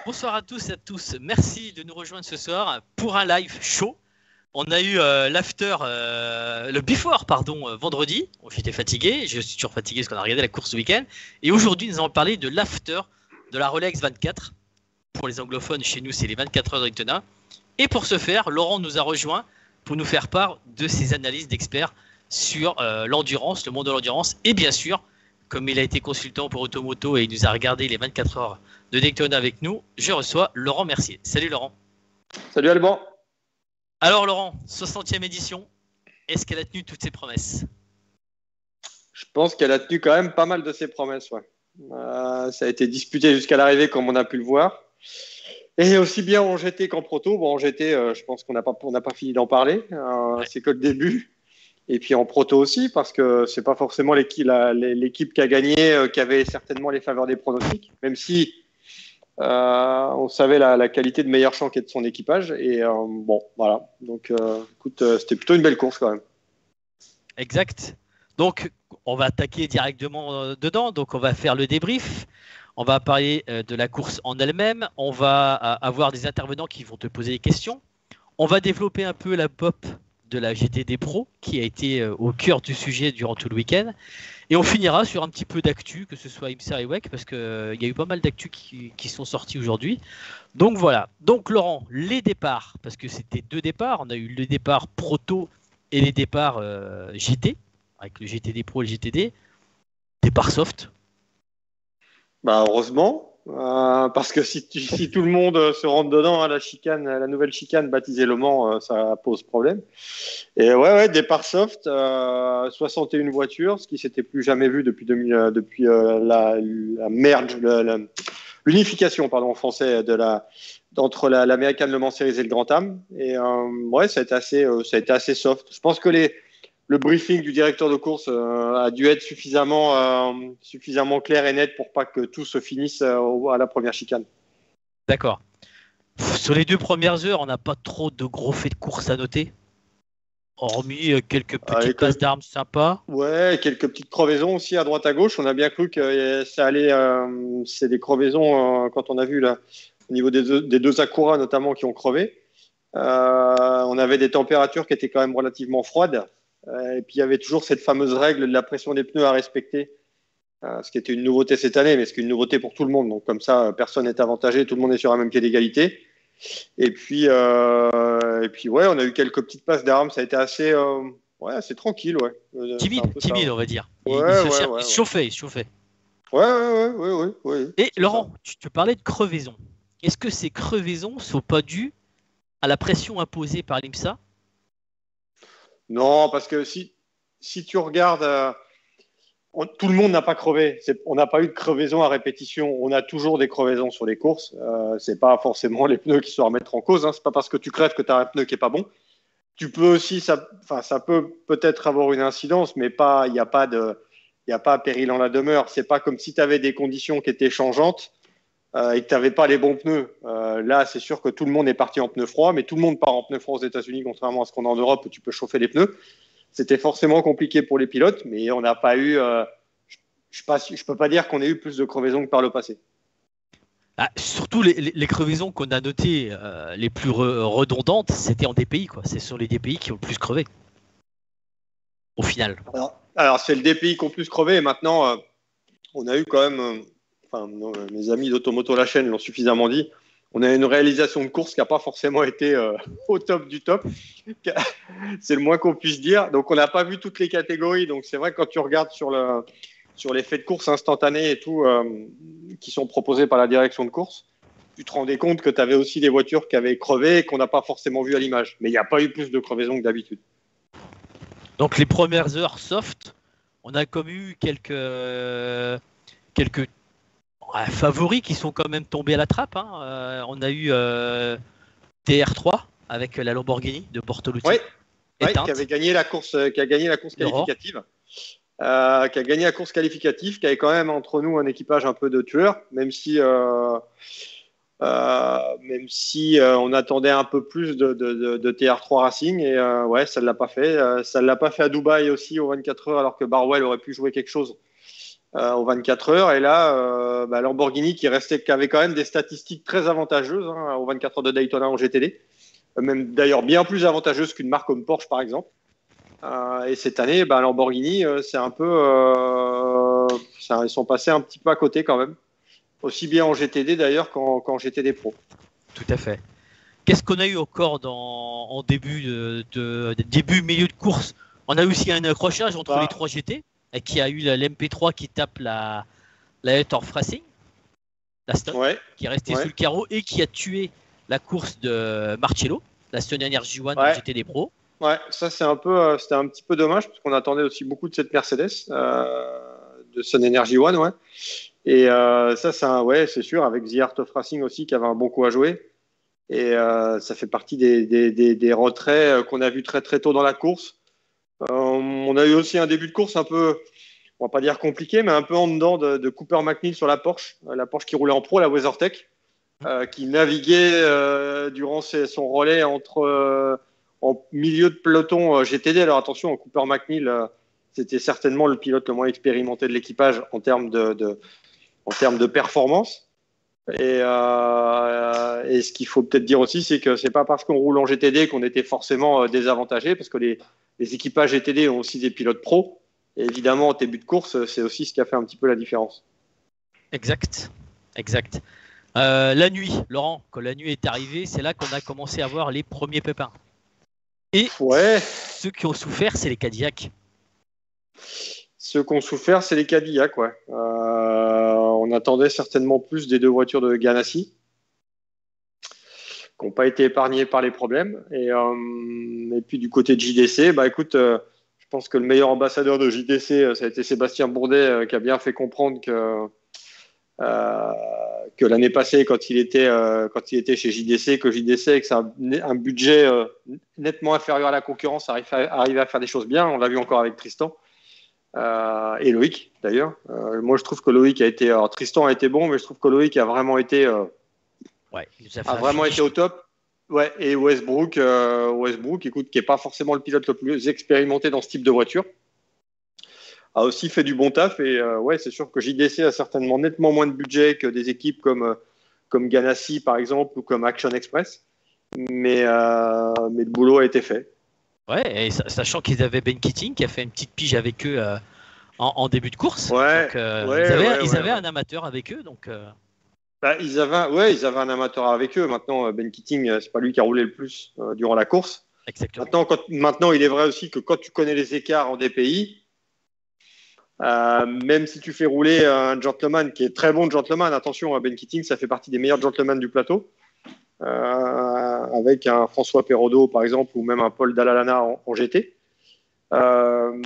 Bonsoir à tous et à tous. Merci de nous rejoindre ce soir pour un live chaud. On a eu le before, vendredi. J'étais fatigué, je suis toujours fatigué parce qu'on a regardé la course ce week-end. Et aujourd'hui, nous allons parler de l'after de la Rolex 24. Pour les anglophones, chez nous, c'est les 24 heures de Daytona. Et pour ce faire, Laurent nous a rejoint pour nous faire part de ses analyses d'experts sur l'endurance, le monde de l'endurance. Et bien sûr, comme il a été consultant pour Automoto et il nous a regardé les 24 heures de Daytona avec nous, je reçois Laurent Mercier. Salut Laurent. Salut Alban. Alors Laurent, 60e édition, est-ce qu'elle a tenu toutes ses promesses? Je pense qu'elle a tenu quand même pas mal de ses promesses. Ouais. Ça a été disputé jusqu'à l'arrivée comme on a pu le voir. Et aussi bien en GT qu'en proto. Bon, en GT, je pense qu'on n'a pas fini d'en parler. Ouais. C'est que le début. Et puis en proto aussi, parce que c'est pas forcément l'équipe qui a gagné qui avait certainement les faveurs des pronostics, même si on savait la qualité de meilleur champ qui est de son équipage. Et bon, voilà. Donc, écoute, c'était plutôt une belle course quand même. Exact. Donc, on va attaquer directement dedans. Donc, on va faire le débrief. On va parler de la course en elle-même. On va avoir des intervenants qui vont te poser des questions. On va développer un peu la pop de la GTD Pro qui a été au cœur du sujet durant tout le week-end. Et on finira sur un petit peu d'actu, que ce soit IMSA et WEC, parce qu'il y a eu pas mal d'actu qui sont sortis aujourd'hui. Donc voilà. Donc Laurent, les départs, parce que c'était deux départs. On a eu le départ Proto et les départs GT, avec le GTD Pro et le GTD. Départ soft. Bah heureusement. Parce que si tout le monde se rentre dedans, hein, la nouvelle chicane baptisée Le Mans, ça pose problème. Et ouais, départ soft, 61 voitures, ce qui s'était plus jamais vu depuis la merge, l'unification, pardon, en français, entre l'American Le Mans Series et le Grand Am. Et ouais, ça a été assez soft. Je pense que le briefing du directeur de course a dû être suffisamment clair et net pour pas que tout se finisse à la première chicane. D'accord. Sur les 2 premières heures, on n'a pas trop de gros faits de course à noter, hormis quelques petites passes d'armes sympas. Ouais, quelques petites crevaisons aussi à droite à gauche. On a bien cru que ça allait. C'est des crevaisons quand on a vu là, au niveau des deux Acura notamment qui ont crevé. On avait des températures qui étaient quand même relativement froides. Et puis il y avait toujours cette fameuse règle de la pression des pneus à respecter, ce qui était une nouveauté cette année, mais ce qui est une nouveauté pour tout le monde. Donc comme ça, personne n'est avantagé, tout le monde est sur un même pied d'égalité. Et puis ouais, on a eu quelques petites passes d'armes, ça a été assez tranquille, ouais. Timide, on va dire. Il se chauffait. Ouais. Et Laurent, tu te parlais de crevaison. Est-ce que ces crevaisons ne sont pas dues à la pression imposée par l'IMSA? Non, parce que si tu regardes, tout le monde n'a pas crevé. On n'a pas eu de crevaison à répétition. On a toujours des crevaisons sur les courses. C'est pas forcément les pneus qui sont à remettre en cause. Hein. C'est pas parce que tu crèves que tu as un pneu qui est pas bon. Tu peux aussi, ça peut peut-être avoir une incidence, mais il n'y a pas péril en la demeure. C'est pas comme si tu avais des conditions qui étaient changeantes et que tu n'avais pas les bons pneus. Là, c'est sûr que tout le monde est parti en pneus froids, mais tout le monde part en pneus froids aux États-Unis, contrairement à ce qu'on a en Europe où tu peux chauffer les pneus. C'était forcément compliqué pour les pilotes, mais on n'a pas eu. Je peux pas dire qu'on ait eu plus de crevaisons que par le passé. Surtout les crevaisons qu'on a notées les plus redondantes, c'était en DPI, quoi. C'est sur les DPI qui ont le plus crevé. Au final. Alors c'est le DPI qui ont le plus crevé. Et maintenant, on a eu quand même. Mes amis d'Automoto la chaîne l'ont suffisamment dit. On a une réalisation de course qui n'a pas forcément été au top du top. C'est le moins qu'on puisse dire. Donc, on n'a pas vu toutes les catégories. Donc, c'est vrai que quand tu regardes sur les faits de course instantanés et tout qui sont proposés par la direction de course, tu te rendais compte que tu avais aussi des voitures qui avaient crevé et qu'on n'a pas forcément vu à l'image. Mais il n'y a pas eu plus de crevaisons que d'habitude. Donc, les premières heures soft, on a comme eu quelques favoris qui sont quand même tombés à la trappe. Hein. On a eu TR3 avec la Lamborghini de Bortolucci. Oui, qui avait gagné la course, qualificative. Qui a gagné la course qualificative, qui avait quand même entre nous un équipage un peu de tueurs, même si on attendait un peu plus de TR3 Racing. Et ouais, ça ne l'a pas fait. Ça ne l'a pas fait à Dubaï aussi aux 24 heures, alors que Barwell aurait pu jouer quelque chose. aux 24 heures. Et là, Lamborghini qui avait quand même des statistiques très avantageuses aux 24 heures de Daytona en GTD, même d'ailleurs bien plus avantageuses qu'une marque comme Porsche par exemple. Et cette année, Lamborghini, c'est un peu, ils sont passés un petit peu à côté quand même, aussi bien en GTD d'ailleurs qu'en GTD Pro. Tout à fait. Qu'est-ce qu'on a eu encore en début début milieu de course? On a eu aussi un accrochage entre les 3 GT, et qui a eu l'MP3 qui tape la Heart Racing, la Stone, qui est restée sous le carreau et qui a tué la course de Marcello, la Stone Energy One en GTD Pro. Ouais, ça c'était un petit peu dommage parce qu'on attendait aussi beaucoup de cette Mercedes, de Stone Energy One, ouais. Et ça c'est sûr, avec The Art of Racing aussi qui avait un bon coup à jouer. Et ça fait partie des retraits qu'on a vu très très tôt dans la course. On a eu aussi un début de course un peu, on va pas dire compliqué, mais un peu en dedans de Cooper McNeil sur la Porsche qui roulait en pro, la WeatherTech, qui naviguait durant son relais en milieu de peloton GTD. Alors attention, Cooper McNeil, c'était certainement le pilote le moins expérimenté de l'équipage en termes de performance. Et ce qu'il faut peut-être dire aussi, c'est que c'est pas parce qu'on roule en GTD qu'on était forcément désavantagé, parce que les équipages GTD ont aussi des pilotes pros. Et évidemment, en début de course, c'est aussi ce qui a fait un petit peu la différence. Exact. La nuit, Laurent, quand la nuit est arrivée, c'est là qu'on a commencé à voir les premiers pépins. Et ceux qui ont souffert, c'est les Cadillacs. Ceux qui ont souffert, c'est les Cadillacs, ouais. On attendait certainement plus des 2 voitures de Ganassi, qui n'ont pas été épargnées par les problèmes. Et puis du côté de JDC, écoute, je pense que le meilleur ambassadeur de JDC, ça a été Sébastien Bourdet, qui a bien fait comprendre que l'année passée, quand il était chez JDC, que JDC, avec un budget nettement inférieur à la concurrence, arrivait à faire des choses bien. On l'a vu encore avec Tristan. Et Loïc d'ailleurs. Moi je trouve que Loïc Tristan a été bon, mais je trouve que Loïc a vraiment été au top. Ouais, et Westbrook, écoute, qui est pas forcément le pilote le plus expérimenté dans ce type de voiture, a aussi fait du bon taf. Et c'est sûr que JDC a certainement nettement moins de budget que des équipes comme Ganassi par exemple ou comme Action Express, mais le boulot a été fait. Ouais, et sachant qu'ils avaient Ben Keating qui a fait une petite pige avec eux en début de course. Ouais, donc, ils avaient un amateur avec eux. Donc, ils avaient un amateur avec eux. Maintenant, Ben Keating, c'est pas lui qui a roulé le plus durant la course. Exactement. Maintenant, il est vrai aussi que quand tu connais les écarts en DPI, même si tu fais rouler un gentleman qui est très bon gentleman, attention, Ben Keating, ça fait partie des meilleurs gentlemen du plateau. Avec un François Perrodo par exemple ou même un Paul Dallalana en GT,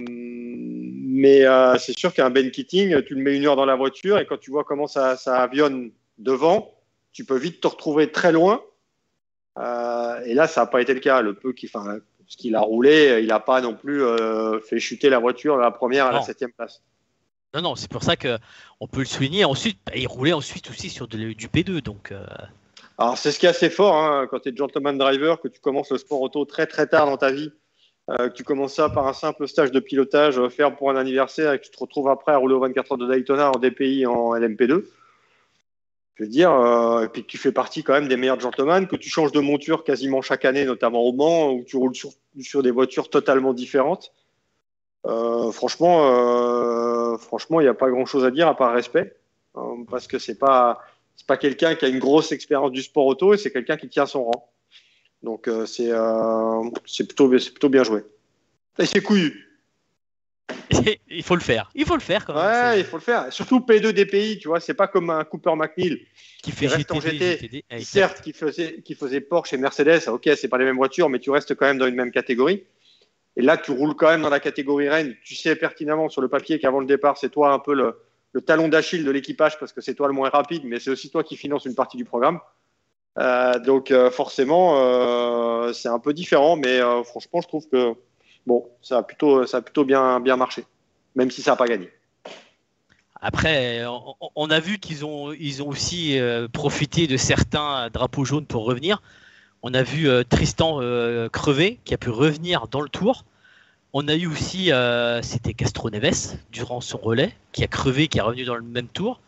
mais c'est sûr qu'un Ben Keating, tu le mets 1 heure dans la voiture et quand tu vois comment ça avionne devant, tu peux vite te retrouver très loin, et là ça n'a pas été le cas. Ce qu'il a roulé, il n'a pas non plus fait chuter la voiture de la première à la 7e place. Non, c'est pour ça qu'on peut le souligner. Ensuite, il roulait ensuite aussi sur du P2, donc Alors, c'est ce qui est assez fort quand tu es gentleman driver, que tu commences le sport auto très très tard dans ta vie, que tu commences ça par un simple stage de pilotage faire pour un anniversaire et que tu te retrouves après à rouler aux 24 heures de Daytona en DPI en LMP2. Je veux dire, et puis que tu fais partie quand même des meilleurs gentlemen, que tu changes de monture quasiment chaque année, notamment au Mans, où tu roules sur des voitures totalement différentes. Franchement, il n'y a pas grand-chose à dire à part respect, parce que c'est pas quelqu'un qui a une grosse expérience du sport auto, et c'est quelqu'un qui tient son rang. Donc c'est plutôt bien joué. Et c'est couillu. Il faut le faire quand même. Ouais, il faut le faire. Surtout P2 DPI, tu vois, c'est pas comme un Cooper McNeil qui fait reste en GT. GTD. Certes, qui faisait Porsche et Mercedes. Ok, c'est pas les mêmes voitures, mais tu restes quand même dans une même catégorie. Et là, tu roules quand même dans la catégorie Rennes. Tu sais pertinemment sur le papier qu'avant le départ, c'est toi un peu le talon d'Achille de l'équipage parce que c'est toi le moins rapide, mais c'est aussi toi qui finance une partie du programme. Donc forcément, c'est un peu différent, mais franchement, je trouve que ça a plutôt bien marché, même si ça n'a pas gagné. Après, on a vu qu'ils ont aussi profité de certains drapeaux jaunes pour revenir. On a vu Tristan crever, qui a pu revenir dans le tour. On a eu aussi, c'était Castro Neves, durant son relais, qui a crevé, qui est revenu dans le même tour.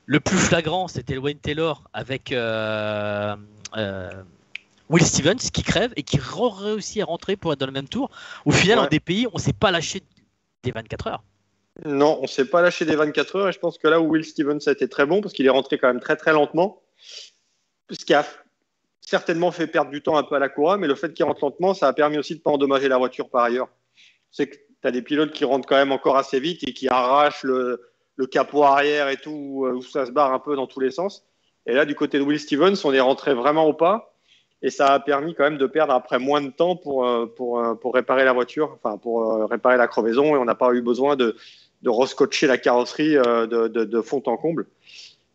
Le plus flagrant, c'était Wayne Taylor avec Will Stevens, qui crève et qui réussit à rentrer pour être dans le même tour. Au final, en DPI, on ne s'est pas lâché des 24 heures. Non, on ne s'est pas lâché des 24 heures. Et je pense que là où Will Stevens a été très bon, parce qu'il est rentré quand même très très lentement, ce qui a certainement fait perdre du temps un peu à la Cura, mais le fait qu'il rentre lentement, ça a permis aussi de ne pas endommager la voiture par ailleurs. C'est que tu as des pilotes qui rentrent quand même encore assez vite et qui arrachent le capot arrière et tout, où ça se barre un peu dans tous les sens. Et là, du côté de Will Stevens, on est rentré vraiment au pas. Et ça a permis quand même de perdre après moins de temps pour réparer la voiture, enfin pour réparer la crevaison. Et on n'a pas eu besoin de rescotcher la carrosserie de fond en comble.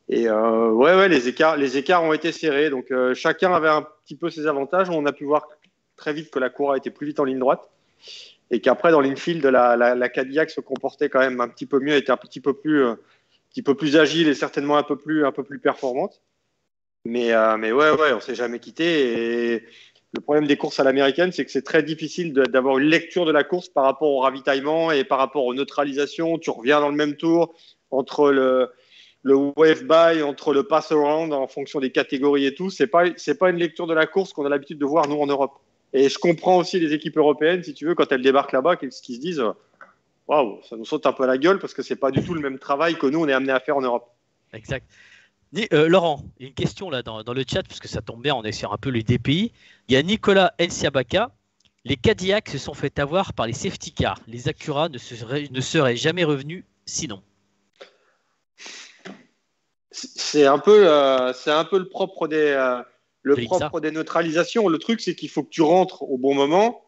Et ouais, les écarts ont été serrés. Donc chacun avait un petit peu ses avantages. On a pu voir très vite que la Cura était plus vite en ligne droite. Et qu'après, dans l'infield, la Cadillac se comportait quand même un petit peu mieux, était un petit peu plus agile et certainement un peu plus performante. Mais ouais, on s'est jamais quitté. Et le problème des courses à l'américaine, c'est que c'est très difficile d'avoir une lecture de la course par rapport au ravitaillement et par rapport aux neutralisations. Tu reviens dans le même tour entre le wave by, entre le pass around en fonction des catégories et tout. C'est pas une lecture de la course qu'on a l'habitude de voir nous en Europe. Et je comprends aussi les équipes européennes, si tu veux, quand elles débarquent là-bas, qu'ils se disent waouh, ça nous saute un peu à la gueule parce que c'est pas du tout le même travail que nous on est amené à faire en Europe. Exact. Laurent, il y a une question là dans le chat, parce que ça tombe bien, on est sur un peu les DPI. Il y a Nicolas Elsiabaka. Les Cadillacs se sont fait avoir par les safety cars. Les Acura ne seraient jamais revenus sinon. C'est un peu le propre des neutralisations. Le truc, c'est qu'il faut que tu rentres au bon moment.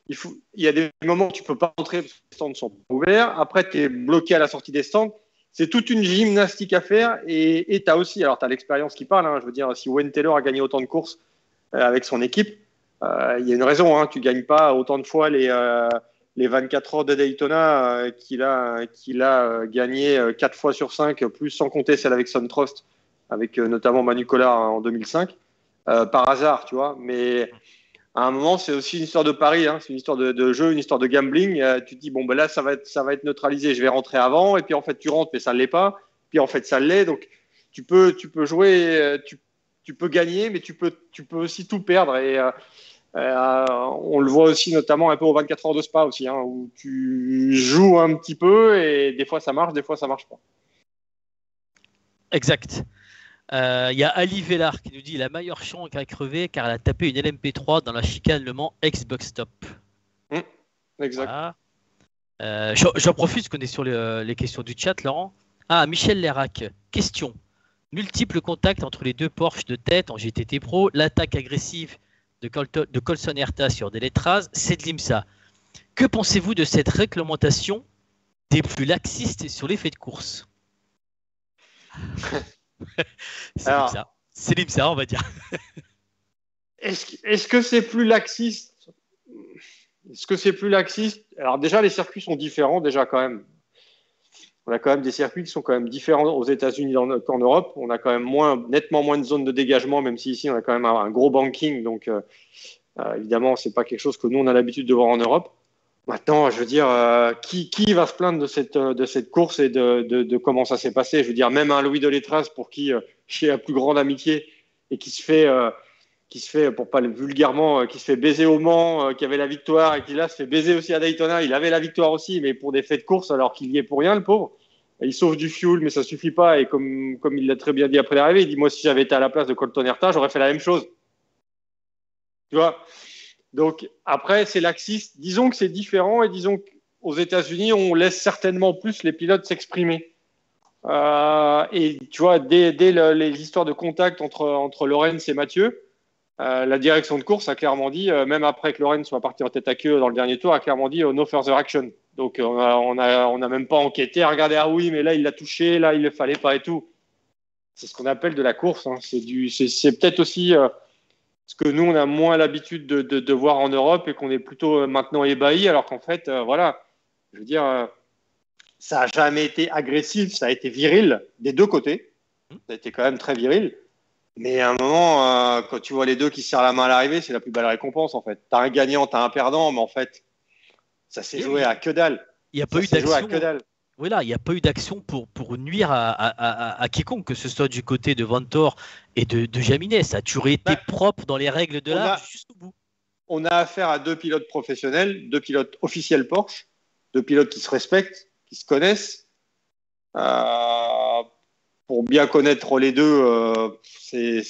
Il y a des moments où tu peux pas rentrer parce que les stands ne sont pas ouverts. Après, tu es bloqué à la sortie des stands. C'est toute une gymnastique à faire. Et tu as aussi, alors tu as l'expérience qui parle. Je veux dire, si Wayne Taylor a gagné autant de courses avec son équipe, il y a une raison. Tu ne gagnes pas autant de fois les 24 heures de Daytona qu'il a gagné 4 fois sur 5, plus sans compter celle avec SunTrust, avec notamment Manu Collard en 2005, par hasard, tu vois. Mais à un moment, c'est aussi une histoire de pari, c'est une histoire de jeu, une histoire de gambling. Tu te dis, bon, ben là, ça va être neutralisé, je vais rentrer avant, et puis en fait, tu rentres, mais ça ne l'est pas, puis en fait, ça l'est. Donc, tu peux jouer, tu peux gagner, mais tu peux aussi tout perdre. Et on le voit aussi notamment un peu aux 24 heures de Spa aussi, où tu joues un petit peu et des fois ça marche, des fois ça marche pas. Exact. Il y a Ali Vellar qui nous dit la meilleure chambre a crevé car elle a tapé une LMP3 dans la chicane Le Mans ex-box stop. Exact. Voilà. J'en profite parce qu'on est sur les questions du chat, Laurent. Michel Lérac, question. Multiples contacts entre les deux Porsche de tête en GTT Pro, l'attaque agressive de Colson Herta sur Deletraz, c'est de l'IMSA. Que pensez-vous de cette réglementation des plus laxistes sur l'effet de course? C'est l'IMSA, on va dire. Est-ce que c'est plus laxiste? Alors déjà, les circuits sont différents déjà quand même. On a quand même des circuits qui sont quand même différents aux États-Unis qu'en Europe. On a quand même nettement moins de zones de dégagement, même si ici on a quand même un gros banking. Donc évidemment, c'est pas quelque chose que nous on a l'habitude de voir en Europe. Maintenant, je veux dire, qui va se plaindre de cette course et de comment ça s'est passé? Je veux dire, même un Louis Deletraz pour qui j'ai la plus grande amitié et qui se fait, pour pas le vulgairement, qui se fait baiser au Mans, qui avait la victoire et qui là se fait baiser aussi à Daytona. Il avait la victoire aussi, mais pour des faits de course, alors qu'il y est pour rien, le pauvre. Il sauve du fuel, mais ça suffit pas. Et comme il l'a très bien dit après l'arrivée, il dit, moi, si j'avais été à la place de Colton Herta, j'aurais fait la même chose. Tu vois? Donc après, c'est laxiste. Disons que c'est différent et disons qu'aux États-Unis, on laisse certainement plus les pilotes s'exprimer. Et tu vois, dès les histoires de contact entre Lorenz et Mathieu, la direction de course a clairement dit, même après que Lorenz soit parti en tête à queue dans le dernier tour, a clairement dit no further action. Donc on a même pas enquêté, regardé, ah oui, mais là il l'a touché, là il le fallait pas et tout. C'est ce qu'on appelle de la course. C'est peut-être aussi ce que nous on a moins l'habitude de voir en Europe et qu'on est plutôt maintenant ébahi, alors qu'en fait, voilà, je veux dire, ça a jamais été agressif, ça a été viril des deux côtés. Ça a été quand même très viril. Mais à un moment, quand tu vois les deux qui se serrent la main à l'arrivée, c'est la plus belle récompense en fait. T'as un gagnant, t'as un perdant, mais en fait, Ça s'est joué à que dalle. Il n'y a pas eu d'action. Voilà, il n'y a pas eu d'action pour nuire à quiconque, que ce soit du côté de Vanthoor et de Jaminet. Ça a toujours été propre dans les règles de l'art jusqu'au bout. On a affaire à 2 pilotes professionnels, 2 pilotes officiels Porsche, 2 pilotes qui se respectent, qui se connaissent. Pour bien connaître les deux, c'est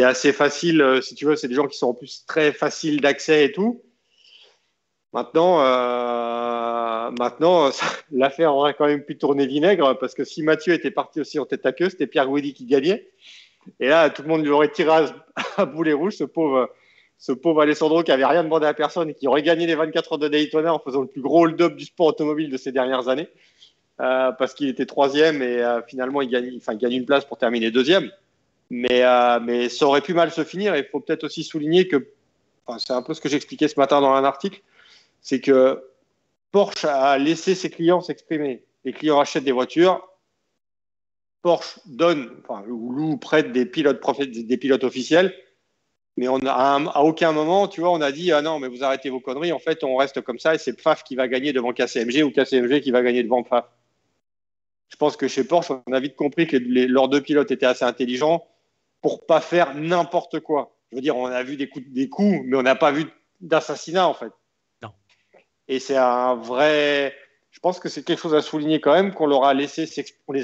assez facile. Si tu veux, c'est des gens qui sont en plus très faciles d'accès et tout. Maintenant, l'affaire aurait quand même pu tourner vinaigre, parce que si Mathieu était parti aussi en tête à queue, c'était Pierre Guidi qui gagnait. Et là, tout le monde lui aurait tiré à boulet rouge, ce pauvre Alessandro qui avait rien demandé à personne et qui aurait gagné les 24 heures de Daytona en faisant le plus gros hold-up du sport automobile de ces dernières années, parce qu'il était 3e et finalement il gagne une place pour terminer 2e. Mais ça aurait pu mal se finir. Il faut peut-être aussi souligner que, c'est un peu ce que j'expliquais ce matin dans un article, c'est que Porsche a laissé ses clients s'exprimer. Les clients achètent des voitures, Porsche donne, ou loue, prête des pilotes officiels, mais à aucun moment, tu vois, on a dit non, mais vous arrêtez vos conneries. En fait, on reste comme ça et c'est Pfaff qui va gagner devant KCMG ou KCMG qui va gagner devant Pfaff. Je pense que chez Porsche, on a vite compris que leurs 2 pilotes étaient assez intelligents pour pas faire n'importe quoi. Je veux dire, on a vu des coups, mais on n'a pas vu d'assassinat en fait. Non. Et c'est un vrai. Je pense que c'est quelque chose à souligner quand même, qu'on les a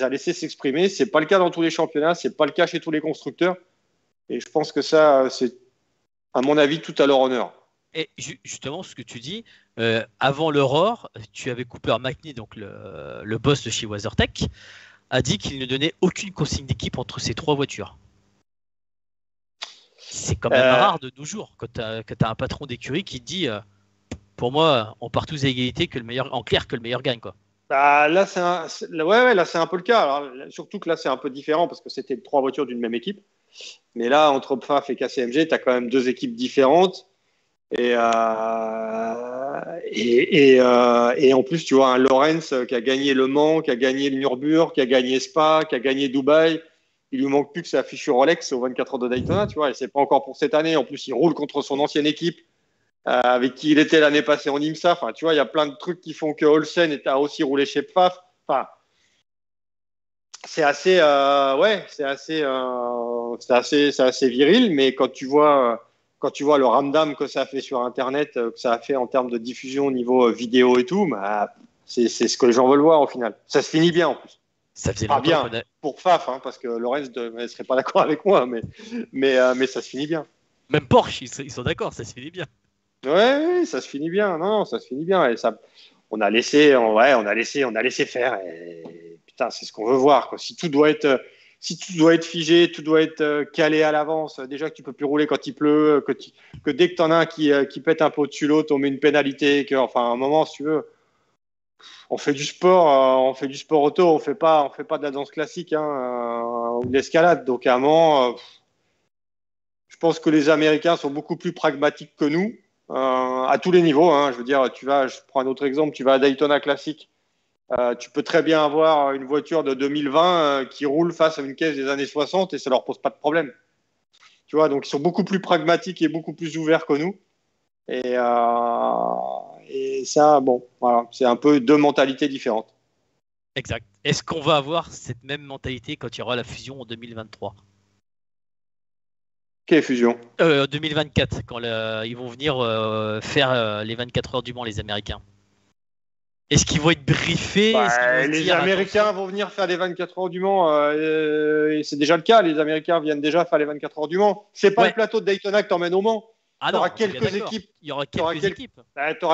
laissés s'exprimer. C'est pas le cas dans tous les championnats, c'est pas le cas chez tous les constructeurs. Et je pense que ça, c'est, à mon avis, tout à leur honneur. Et justement, ce que tu dis, avant l'Aurore, tu avais Cooper McNee, donc le boss de chez WeatherTech, a dit qu'il ne donnait aucune consigne d'équipe entre ces 3 voitures. C'est quand même rare de nos jours, quand tu as un patron d'écurie qui te dit pour moi, on part tous à égalité, que le meilleur gagne, quoi. Là, c'est un peu le cas. Alors, surtout que là, c'est un peu différent parce que c'était 3 voitures d'une même équipe. Mais là, entre Pfaff et KCMG, tu as quand même 2 équipes différentes. Et en plus, tu vois, un Lawrence qui a gagné Le Mans, qui a gagné le Nürburgring, qui a gagné Spa, qui a gagné Dubaï. Il lui manque plus que sa fichue Rolex aux 24 heures de Daytona, tu vois. Et c'est pas encore pour cette année. En plus, il roule contre son ancienne équipe, avec qui il était l'année passée en IMSA. Enfin, tu vois, il y a plein de trucs qui font que Olsen a aussi roulé chez Pfaff. Enfin, c'est assez viril, mais quand tu vois le ramdam que ça a fait sur Internet, que ça a fait en termes de diffusion au niveau vidéo et tout, c'est ce que les gens veulent voir au final. Ça se finit bien en plus. Ça faisait pas bien pour Pfaff, parce que Lorenz ne serait pas d'accord avec moi, mais ça se finit bien. Même Porsche, ils sont d'accord, ça se finit bien. Ouais, ça se finit bien. Non, ça se finit bien. Et ça, on a laissé faire. Et putain, c'est ce qu'on veut voir, quoi. Si tout doit être figé, tout doit être calé à l'avance. Déjà que tu peux plus rouler quand il pleut, que dès que t'en as un qui pète un peu au-dessus de l'autre, on met une pénalité. À un moment, si tu veux, on fait du sport auto, on fait pas de la danse classique, ou de l'escalade. Donc à un moment, je pense que les Américains sont beaucoup plus pragmatiques que nous. À tous les niveaux, je veux dire, je prends un autre exemple, tu vas à Daytona Classic, tu peux très bien avoir une voiture de 2020 qui roule face à une caisse des années 60 et ça leur pose pas de problème. Tu vois, donc ils sont beaucoup plus pragmatiques et beaucoup plus ouverts que nous. Et ça, bon, voilà, c'est un peu 2 mentalités différentes. Exact. Est-ce qu'on va avoir cette même mentalité quand il y aura la fusion en 2023 ? Quelle fusion ? 2024, quand ils vont venir faire les 24 heures du Mans, les Américains. Est-ce qu'ils vont être briefés ? Les Américains vont venir faire les 24 heures du Mans. Et c'est déjà le cas. Les Américains viennent déjà faire les 24 heures du Mans. C'est pas le plateau de Daytona que t'emmènes au Mans. Il y aura quelques équipes. Tu auras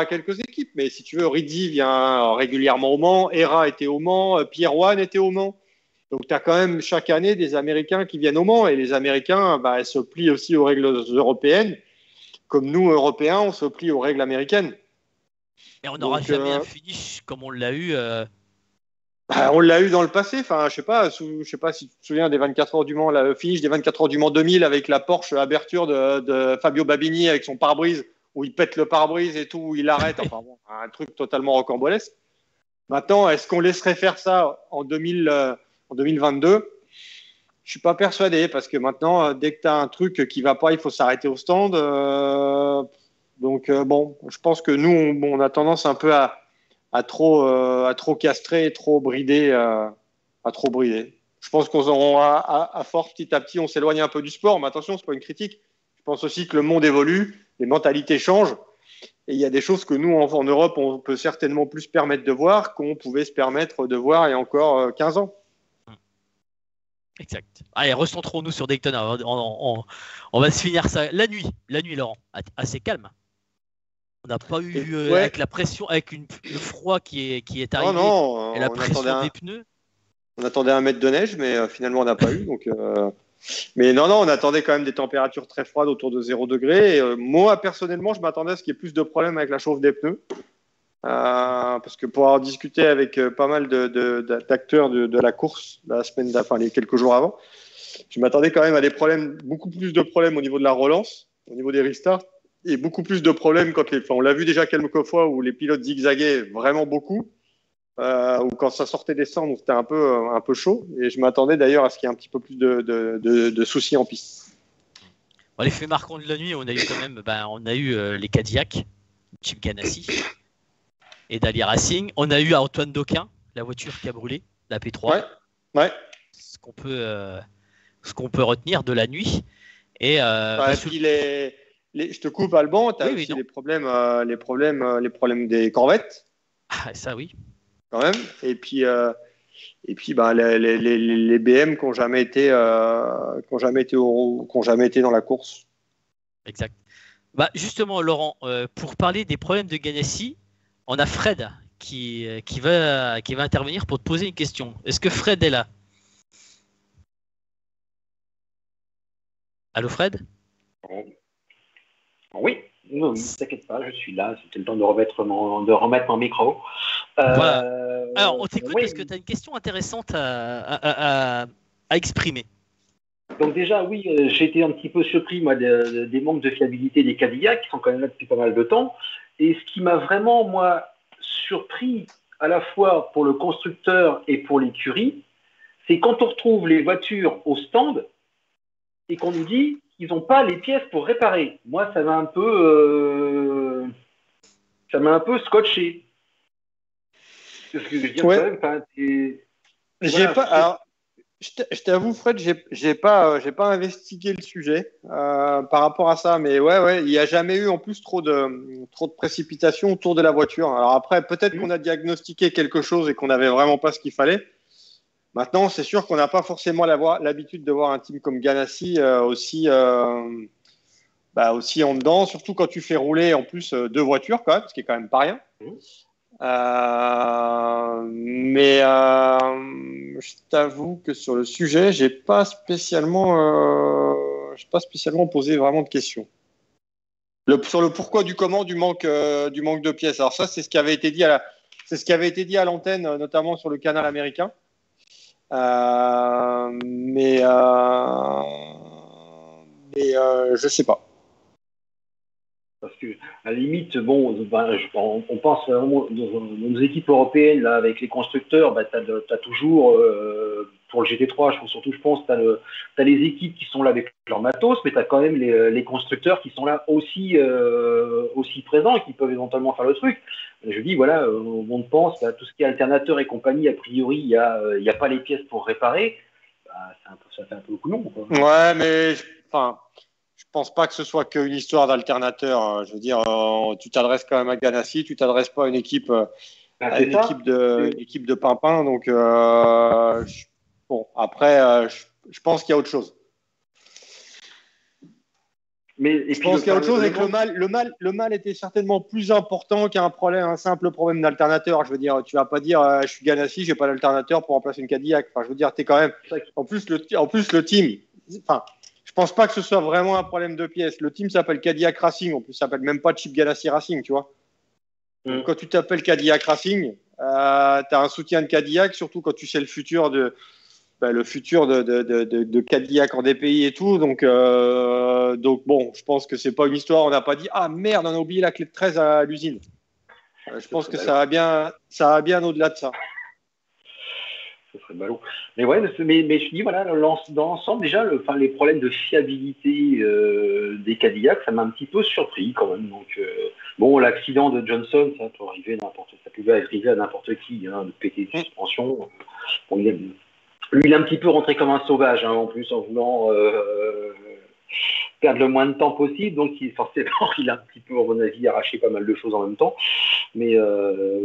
quelques équipes. Mais si tu veux, Rizzi vient régulièrement au Mans. Hera était au Mans. Pierre Wan était au Mans. Donc, tu as quand même chaque année des Américains qui viennent au Mans. Et les Américains, ils se plient aussi aux règles européennes. Comme nous, Européens, on se plie aux règles américaines. Et on n'aura jamais un finish comme on l'a eu. On l'a eu dans le passé. Enfin, je sais pas si tu te souviens des 24 heures du Mans, le finish des 24 heures du Mans 2000 avec la Porsche Aberture de Fabio Babini avec son pare-brise, où il pète le pare-brise et tout, où il arrête. Enfin, bon, un truc totalement rocambolesque. Maintenant, est-ce qu'on laisserait faire ça en 2022 ? Je suis pas persuadé, parce que maintenant, dès que tu as un truc qui va pas, il faut s'arrêter au stand. Donc bon, je pense que nous, on a tendance un peu à trop castrer, trop brider, à trop brider. Je pense à force, petit à petit, on s'éloigne un peu du sport, mais attention, c'est pas une critique. Je pense aussi que le monde évolue, les mentalités changent, et il y a des choses que nous, en Europe, on peut certainement plus se permettre de voir qu'on pouvait se permettre de voir il y a encore 15 ans. Exact. Allez, recentrons-nous sur Daytona. On va se finir ça la nuit, Laurent, assez calme. On n'a pas eu avec la pression, avec le froid qui est arrivé et la pression des pneus. On attendait 1 mètre de neige, mais finalement on n'a pas eu. Donc, mais non, on attendait quand même des températures très froides autour de 0 degré. Et, moi, personnellement, je m'attendais à ce qu'il y ait plus de problèmes avec la chauffe des pneus. Parce que pour avoir discuté avec pas mal d'acteurs de la course les quelques jours avant, je m'attendais quand même à des problèmes, beaucoup plus de problèmes au niveau de la relance, au niveau des restarts, et beaucoup plus de problèmes on l'a vu déjà quelques fois où les pilotes zigzagaient vraiment beaucoup, ou quand ça sortait des cendres, c'était un peu chaud. Et je m'attendais d'ailleurs à ce qu'il y ait un petit peu plus de soucis en piste. Bon, l'effet marquant de la nuit, on a eu quand même, les Cadillac, Chip Ganassi et Daly Racing. On a eu Antoine Doquin, la voiture qui a brûlé, la P3. Ouais. Ce qu'on peut retenir de la nuit. Et je te coupe, Alban, tu as aussi les problèmes des corvettes. Ah, ça oui. Quand même. Et puis les BM qui n'ont jamais été dans la course. Exact. Justement, Laurent, pour parler des problèmes de Ganassi, on a Fred qui va intervenir pour te poser une question. Est-ce que Fred est là? Allô, Fred? Oui, ne t'inquiète pas, je suis là. C'était le temps de remettre mon micro. Voilà. Alors, on t'écoute parce que tu as une question intéressante à exprimer. Donc déjà, oui, j'ai été un petit peu surpris, moi, des manques de fiabilité des Cadillac, qui sont quand même là depuis pas mal de temps. Et ce qui m'a vraiment, moi, surpris, à la fois pour le constructeur et pour l'écurie, c'est quand on retrouve les voitures au stand et qu'on nous dit qu'ils n'ont pas les pièces pour réparer. Moi, ça m'a un peu scotché. Parce que je veux dire, quand même, alors, je t'avoue, Fred, j'ai pas investigué le sujet par rapport à ça, mais il n'y a jamais eu en plus trop de précipitations autour de la voiture. Alors après, peut-être qu'on a diagnostiqué quelque chose et qu'on n'avait vraiment pas ce qu'il fallait. Maintenant, c'est sûr qu'on n'a pas forcément l'habitude de voir un team comme Ganassi aussi en dedans, surtout quand tu fais rouler en plus 2 voitures quand même, ce qui est quand même pas rien. Mais je t'avoue que sur le sujet, j'ai pas spécialement posé vraiment de questions. Sur le pourquoi du comment du manque de pièces. Alors ça, c'est ce qui avait été dit à l'antenne, notamment sur le canal américain. Mais je sais pas. Parce que, à la limite, on pense vraiment dans nos équipes européennes, là, avec les constructeurs, tu as toujours, pour le GT3, je pense, tu as les équipes qui sont là avec leur matos, mais tu as quand même les constructeurs qui sont là aussi présents et qui peuvent éventuellement faire le truc. Je dis, voilà, au monde pense, tout ce qui est alternateur et compagnie, a priori, il n'y a pas les pièces pour réparer. Ça fait un peu le couillon. Ouais, mais je pense pas que ce soit qu'une histoire d'alternateur. Je veux dire, tu t'adresses quand même à Ganassi, tu t'adresses pas à une équipe, équipe de pimpins. Donc, après, je pense qu'il y a autre chose. Je pense qu'il y a autre chose et que le mal était certainement plus important un simple problème d'alternateur. Je veux dire, tu vas pas dire je suis Ganassi, j'ai pas d'alternateur pour remplacer une Cadillac. Enfin, je veux dire, t'es quand même. En plus, le team. Enfin, je pense pas que ce soit vraiment un problème de pièces. Le team s'appelle Cadillac Racing. En plus, ça s'appelle même pas Chip Ganassi Racing, tu vois. Donc, quand tu t'appelles Cadillac Racing, t'as un soutien de Cadillac, surtout quand tu sais le futur de Cadillac en DPI et tout. Donc bon, je pense que c'est pas une histoire. On n'a pas dit ah merde, on a oublié la clé de 13 à l'usine. Je pense que ça va bien au-delà de ça. Ce serait ballot. Mais ouais, mais je dis, voilà, dans l'ensemble, déjà, les problèmes de fiabilité des Cadillacs, ça m'a un petit peu surpris quand même. Donc, bon, l'accident de Johnson, ça pouvait arriver à n'importe qui, hein, de péter de suspension. Bon, lui, il est un petit peu rentré comme un sauvage, hein, en plus, en voulant perdre le moins de temps possible. Donc, forcément, il a un petit peu, à mon avis, arraché pas mal de choses en même temps. Mais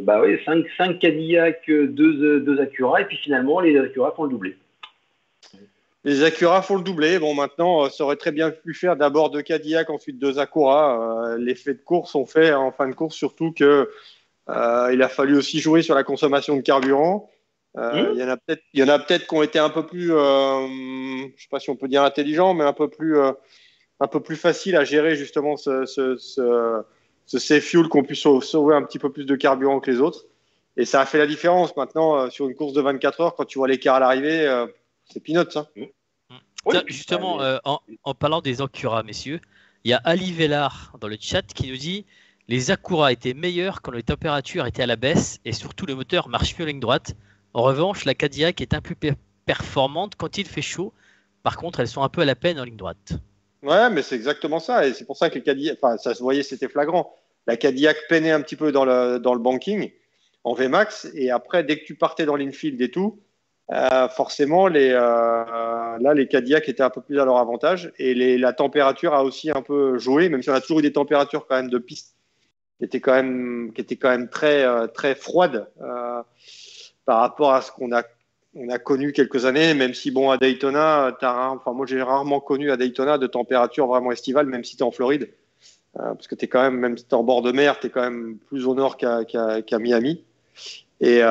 bah oui, 5 Cadillac, 2 Acura, et puis finalement, les Acura font le doublé. Les Acura font le doublé. Bon, maintenant, ça aurait très bien pu faire d'abord 2 Cadillac, ensuite 2 Acura. L'effet de course ont fait en fin de course surtout que il a fallu aussi jouer sur la consommation de carburant. Il y en a peut-être qui ont été un peu plus, je ne sais pas si on peut dire intelligents, mais un peu plus facile à gérer justement ce safe fuel qu'on puisse sauver un petit peu plus de carburant que les autres. Et ça a fait la différence. Maintenant, sur une course de 24 heures, quand tu vois l'écart à l'arrivée, c'est peanuts. Hein. Tiens, justement, en parlant des Acura, messieurs, il y a Ali Vellar dans le chat qui nous dit les Acura étaient meilleurs quand les températures étaient à la baisse et surtout le moteur marche mieux en ligne droite. En revanche, la Cadillac est un peu plus performante quand il fait chaud. Par contre, elles sont un peu à la peine en ligne droite. Ouais, mais c'est exactement ça. Et c'est pour ça que les Cadillac, ça se voyait, c'était flagrant. La Cadillac peinait un petit peu dans le banking en VMAX. Et après, dès que tu partais dans l'infield et tout, forcément, là, les Cadillac étaient un peu plus à leur avantage. Et la température a aussi un peu joué, même si on a toujours eu des températures quand même de piste qui étaient quand même très, très froides par rapport à ce qu'on a connu quelques années, même si, bon, à Daytona, moi, j'ai rarement connu à Daytona de température vraiment estivale, même si tu es en Floride. Parce que tu es quand même si tu es en bord de mer, tu es quand même plus au nord qu'à Miami. Et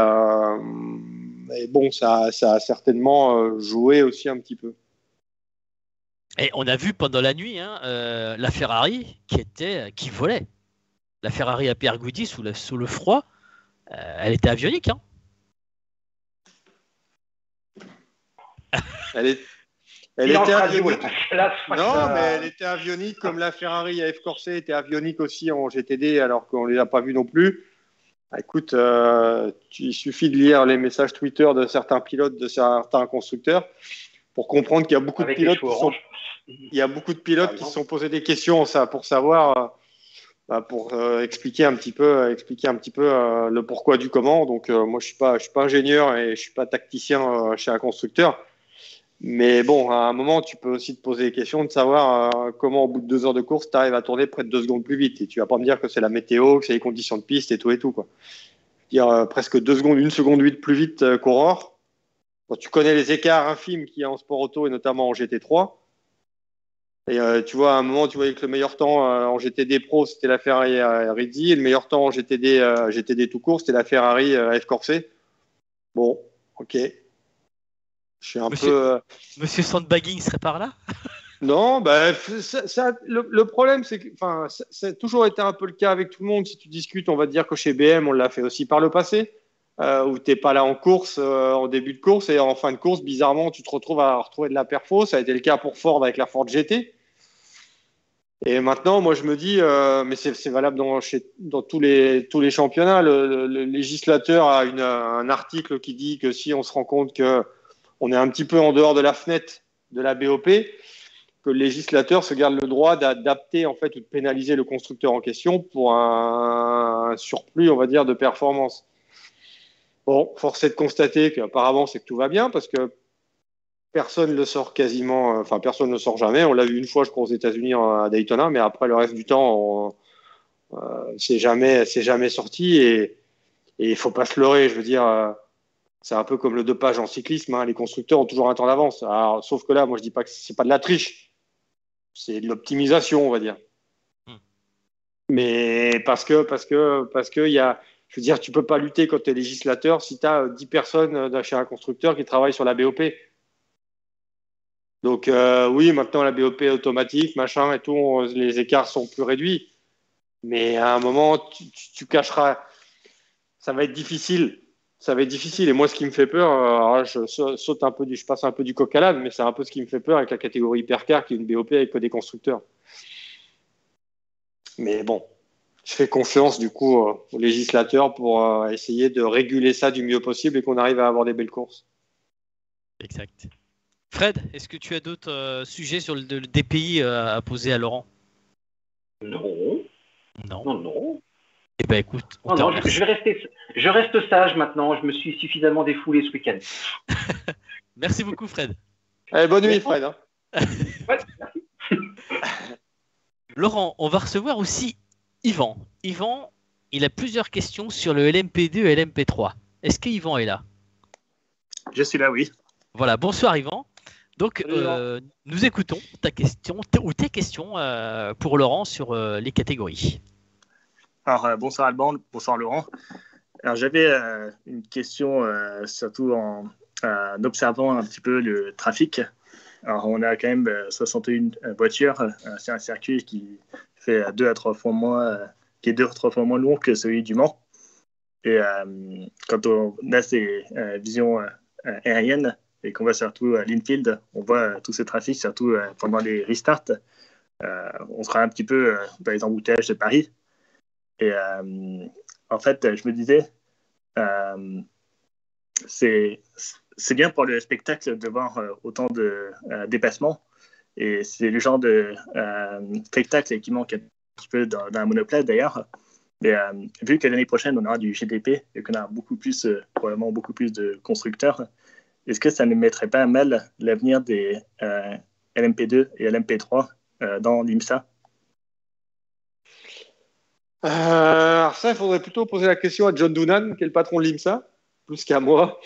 bon, ça a certainement joué aussi un petit peu. Et on a vu pendant la nuit la Ferrari qui volait. La Ferrari à Pierre Goudy sous le froid, elle était avionique. Hein. Elle était avionique. Non, mais elle était avionique comme la Ferrari à F Corset était avionique aussi en GTD, alors qu'on ne les a pas vus non plus. Écoute, il suffit de lire les messages Twitter de certains pilotes, de certains constructeurs, pour comprendre qu'il y a beaucoup de pilotes qui se sont posés des questions pour savoir, pour expliquer un petit peu le pourquoi du comment. Donc, moi, je suis pas ingénieur et je suis pas tacticien chez un constructeur. Mais bon, à un moment, tu peux aussi te poser des questions de savoir comment, au bout de 2 heures de course, tu arrives à tourner près de 2 secondes plus vite. Et tu vas pas me dire que c'est la météo, que c'est les conditions de piste et tout, quoi. Dire presque 2 secondes, 1 seconde 8 plus vite coureur. Quand tu connais les écarts infimes qu'il y a en sport auto et notamment en GT3. Et tu vois, à un moment, tu voyais que le meilleur temps en GTD Pro, c'était la Ferrari Rizzi, et le meilleur temps en GTD tout court, c'était la Ferrari F Corset. Bon, ok. Je suis un peu. Monsieur Sandbagging serait par là. Non, le problème, c'est que ça a toujours été un peu le cas avec tout le monde. Si tu discutes, on va dire que chez BM, on l'a fait aussi par le passé, où tu n'es pas là en course, en début de course, et en fin de course, bizarrement, tu te retrouves à retrouver de la perfo. Ça a été le cas pour Ford avec la Ford GT. Et maintenant, moi, je me dis, mais c'est valable dans tous les championnats. Le législateur a un article qui dit que si on se rend compte qu'on est un petit peu en dehors de la fenêtre de la BOP, que le législateur se garde le droit d'adapter en fait ou de pénaliser le constructeur en question pour un surplus, on va dire, de performance. Bon, force est de constater qu'apparemment c'est que tout va bien parce que personne ne le sort personne ne le sort jamais. On l'a vu une fois, je crois, aux États-Unis à Daytona, mais après le reste du temps, c'est jamais sorti et il faut pas se leurrer. Je veux dire. C'est un peu comme le dopage en cyclisme, hein. Les constructeurs ont toujours un temps d'avance. Alors, sauf que là, moi, je dis pas que c'est pas de la triche, c'est de l'optimisation, on va dire. Mais parce que il y a, je veux dire, tu peux pas lutter quand tu es législateur si tu as 10 personnes chez un constructeur qui travaillent sur la BOP. Donc oui, maintenant la BOP est automatique, machin et tout, les écarts sont plus réduits. Mais à un moment, tu cacheras. Ça va être difficile. Ça va être difficile. Et moi, ce qui me fait peur, je passe un peu du coq à l'âne, mais c'est un peu ce qui me fait peur avec la catégorie hypercar, qui est une BOP avec que des constructeurs. Mais bon, je fais confiance du coup aux législateurs pour essayer de réguler ça du mieux possible et qu'on arrive à avoir des belles courses. Exact. Fred, est-ce que tu as d'autres sujets sur le DPI à poser à Laurent? Non, Non. non. Eh ben écoute, on Non, te non, remercie. je reste sage maintenant. Je me suis suffisamment défoulé ce week-end. Merci beaucoup, Fred. Allez, bonne nuit, Fred. Hein. Ouais. Laurent, on va recevoir aussi Yvan. Yvan, il a plusieurs questions sur le LMP2 et LMP3. Est-ce que Yvan est là? Je suis là, oui. Voilà, bonsoir Yvan. Donc, Salut, Yvan. nous écoutons ta question ou tes questions pour Laurent sur les catégories. Alors, bonsoir Alban, bonsoir Laurent. Alors, j'avais une question, surtout en observant un petit peu le trafic. Alors, on a quand même 61 voitures. C'est un circuit qui fait 2 à 3 fois moins, qui est 2 à 3 fois moins long que celui du Mans. Et quand on a ces visions aériennes et qu'on va surtout à l'infield, on voit tout ce trafic, surtout pendant les restarts. On sera un petit peu dans les embouteillages de Paris. Et en fait, je me disais, c'est bien pour le spectacle de voir autant de dépassements. Et c'est le genre de spectacle qui manque un petit peu dans la monoplace d'ailleurs. Mais vu que l'année prochaine, on aura du GTP et qu'on a probablement beaucoup plus de constructeurs, est-ce que ça ne mettrait pas à mal l'avenir des LMP2 et LMP3 dans l'IMSA? Alors ça, il faudrait plutôt poser la question à John Doonan, qui est le patron de l'IMSA, plus qu'à moi.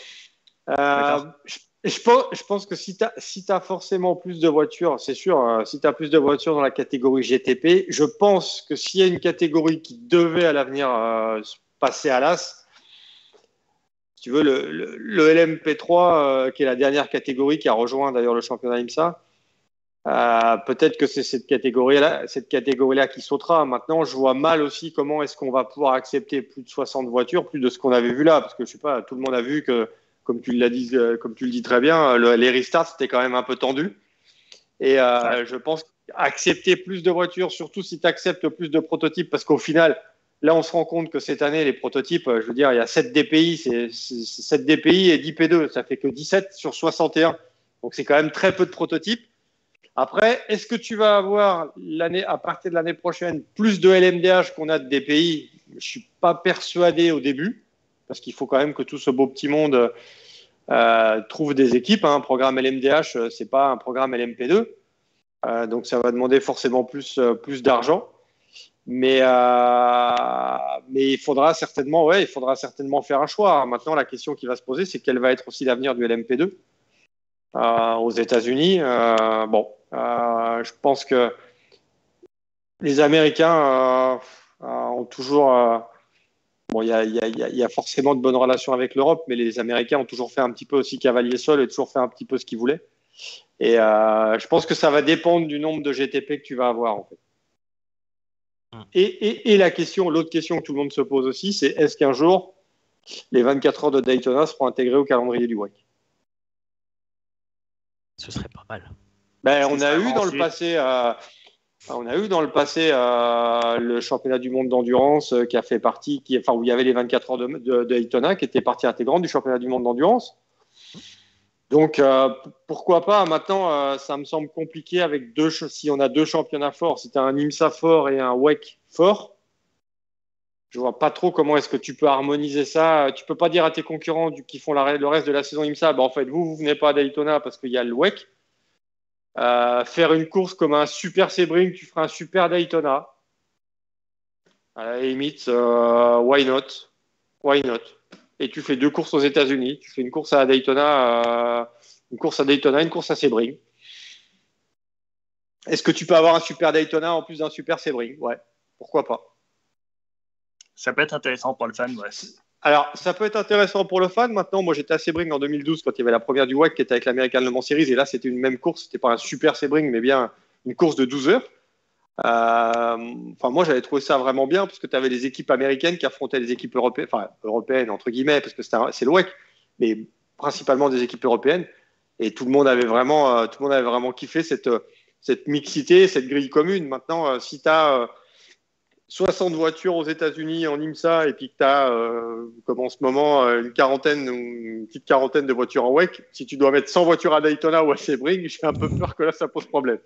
Je pense que si tu as forcément plus de voitures, c'est sûr, si tu as plus de voitures dans la catégorie GTP, je pense que s'il y a une catégorie qui devait à l'avenir passer à l'AS, si tu veux, le LMP3, qui est la dernière catégorie qui a rejoint d'ailleurs le championnat IMSA, peut-être que c'est cette catégorie-là qui sautera. Maintenant, je vois mal aussi comment est-ce qu'on va pouvoir accepter plus de 60 voitures, plus de ce qu'on avait vu là, parce que je sais pas, tout le monde a vu que, comme tu le dis très bien, les restarts c'était quand même un peu tendu. Et je pense accepter plus de voitures, surtout si tu acceptes plus de prototypes, parce qu'au final, là, on se rend compte que cette année, les prototypes, je veux dire, il y a 7 DPI, c'est 7 DPI et 10 P2, ça fait que 17 sur 61. Donc c'est quand même très peu de prototypes. Après, est-ce que tu vas avoir à partir de l'année prochaine plus de LMDH qu'on a de DPI? Je ne suis pas persuadé au début, parce qu'il faut quand même que tout ce beau petit monde trouve des équipes. Hein. Un programme LMDH, ce n'est pas un programme LMP2. Donc ça va demander forcément plus d'argent. Mais il faudra certainement faire un choix. Maintenant, la question qui va se poser, c'est quel va être aussi l'avenir du LMP2 aux États-Unis. Je pense que les Américains ont toujours. Il y a forcément de bonnes relations avec l'Europe, mais les Américains ont toujours fait un petit peu aussi cavalier seul et toujours fait un petit peu ce qu'ils voulaient. Et je pense que ça va dépendre du nombre de GTP que tu vas avoir, en fait. Et l'autre question que tout le monde se pose aussi, c'est est-ce qu'un jour, les 24 heures de Daytona seront intégrées au calendrier du WEC? Ce serait pas mal. On a eu dans le passé le championnat du monde d'endurance qui a fait partie, où il y avait les 24 heures de Daytona qui étaient partie intégrante du championnat du monde d'endurance. Donc, pourquoi pas? Maintenant, ça me semble compliqué avec si on a 2 championnats forts, si tu as un IMSA fort et un WEC fort, je vois pas trop comment est-ce que tu peux harmoniser ça. Tu peux pas dire à tes concurrents qui font le reste de la saison IMSA, en fait, vous venez pas à Daytona parce qu'il y a le WEC. Faire une course comme un super Sebring, tu feras un super Daytona. À la limite, why not? Et tu fais 2 courses aux États-Unis. Tu fais une course à Daytona, une course à Sebring. Est-ce que tu peux avoir un super Daytona en plus d'un super Sebring? Ouais, pourquoi pas? Ça peut être intéressant pour le fan, ouais. Alors, ça peut être intéressant pour le fan. Maintenant, moi, j'étais à Sebring en 2012 quand il y avait la première du WEC qui était avec l'American Le Mans Series. Et là, c'était une même course. C'était pas un super Sebring, mais bien une course de 12 heures. Moi, j'avais trouvé ça vraiment bien parce que tu avais des équipes américaines qui affrontaient des équipes européennes, entre guillemets, parce que c'est le WEC, mais principalement des équipes européennes. Et tout le monde avait vraiment kiffé cette mixité, cette grille commune. Maintenant, si tu as 60 voitures aux États-Unis en IMSA et puis que tu as, comme en ce moment, une petite quarantaine de voitures en WEC, si tu dois mettre 100 voitures à Daytona ou à Sebring, j'ai un peu peur que là, ça pose problème.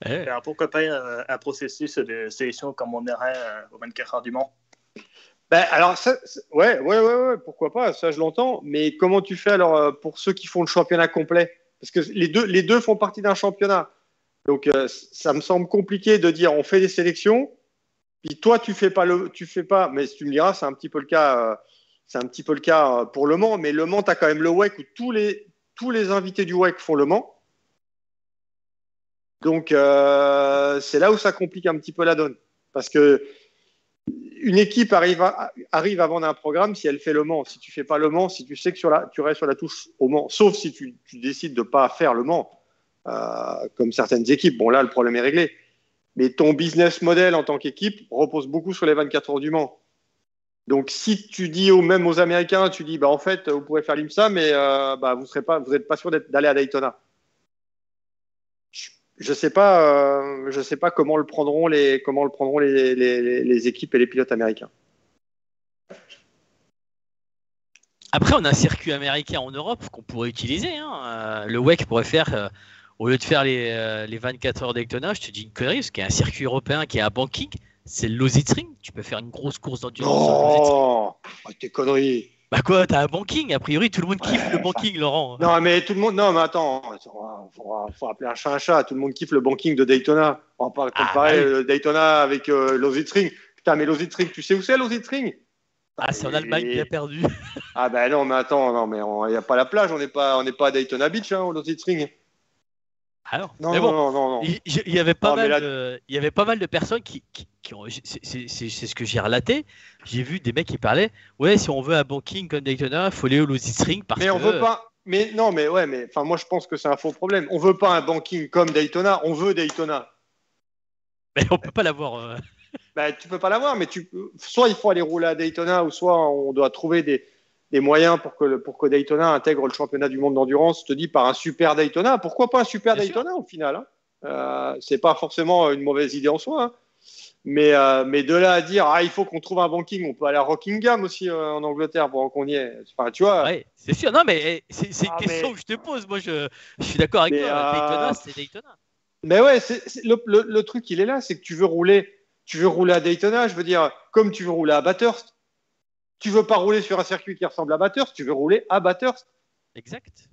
Alors, pourquoi pas un processus de sélection comme on aurait aux 24 heures du Mans? Ben, alors, ouais, pourquoi pas, ça je l'entends, mais comment tu fais alors pour ceux qui font le championnat complet? Parce que les deux font partie d'un championnat. Donc, ça me semble compliqué de dire on fait des sélections, puis toi tu fais pas, mais si tu me diras, c'est un petit peu le cas, pour Le Mans, mais Le Mans, tu as quand même le WEC où tous les invités du WEC font Le Mans. Donc, c'est là où ça complique un petit peu la donne. Parce que une équipe arrive à vendre un programme si elle fait Le Mans. Si tu fais pas Le Mans, si tu sais que tu restes sur la touche au Mans, sauf si tu décides de pas faire Le Mans, comme certaines équipes. Bon, là, le problème est réglé. Mais ton business model en tant qu'équipe repose beaucoup sur les 24 heures du Mans. Donc, si tu dis même aux Américains, tu dis, en fait, vous pourrez faire l'IMSA, mais vous n'êtes pas sûr d'aller à Daytona. Je sais pas comment le prendront les équipes et les pilotes américains. Après, on a un circuit américain en Europe qu'on pourrait utiliser. Le WEC pourrait faire, au lieu de faire les 24 heures Daytona, je te dis une connerie, parce qu'il y a un circuit européen qui est à banking, c'est le Lausitzring. Tu peux faire une grosse course d'endurance. Oh, tes conneries. Bah quoi, t'as un banking, a priori tout le monde kiffe le banking, Laurent. Non mais attends, faut appeler un chat un chat, tout le monde kiffe le banking de Daytona. On va pas comparer Daytona avec Lausitzring. Putain, mais Lausitzring, tu sais où c'est Lausitzring? C'est en Allemagne qu'il a perdu. Ah ben non mais attends, non mais il n'y a pas la plage, on n'est pas à Daytona Beach au Lausitzring. Alors, non. Il y avait pas mal de personnes qui ont. C'est ce que j'ai relaté. J'ai vu des mecs qui parlaient. Ouais, si on veut un banking comme Daytona, il faut aller au Lausitzring parce que. Mais on veut pas. Mais non, mais enfin, moi je pense que c'est un faux problème. On veut pas un banking comme Daytona. On veut Daytona. Mais on peut pas l'avoir. Tu peux pas l'avoir, mais soit il faut aller rouler à Daytona, ou soit on doit trouver des moyens pour que Daytona intègre le championnat du monde d'endurance. Je te dis par un super Daytona. Pourquoi pas un super Daytona au final, c'est pas forcément une mauvaise idée en soi. Mais de là à dire il faut qu'on trouve un banking, on peut aller à Rockingham aussi en Angleterre pour qu'on y est. Enfin, tu vois. Ouais, c'est sûr. Non, mais c'est une question que je te pose. Moi, je suis d'accord avec toi. Daytona, c'est Daytona. Mais ouais, le truc, il est là, c'est que tu veux rouler à Daytona. Je veux dire, comme tu veux rouler à Bathurst. Tu veux pas rouler sur un circuit qui ressemble à Bathurst, tu veux rouler à Bathurst. Exact.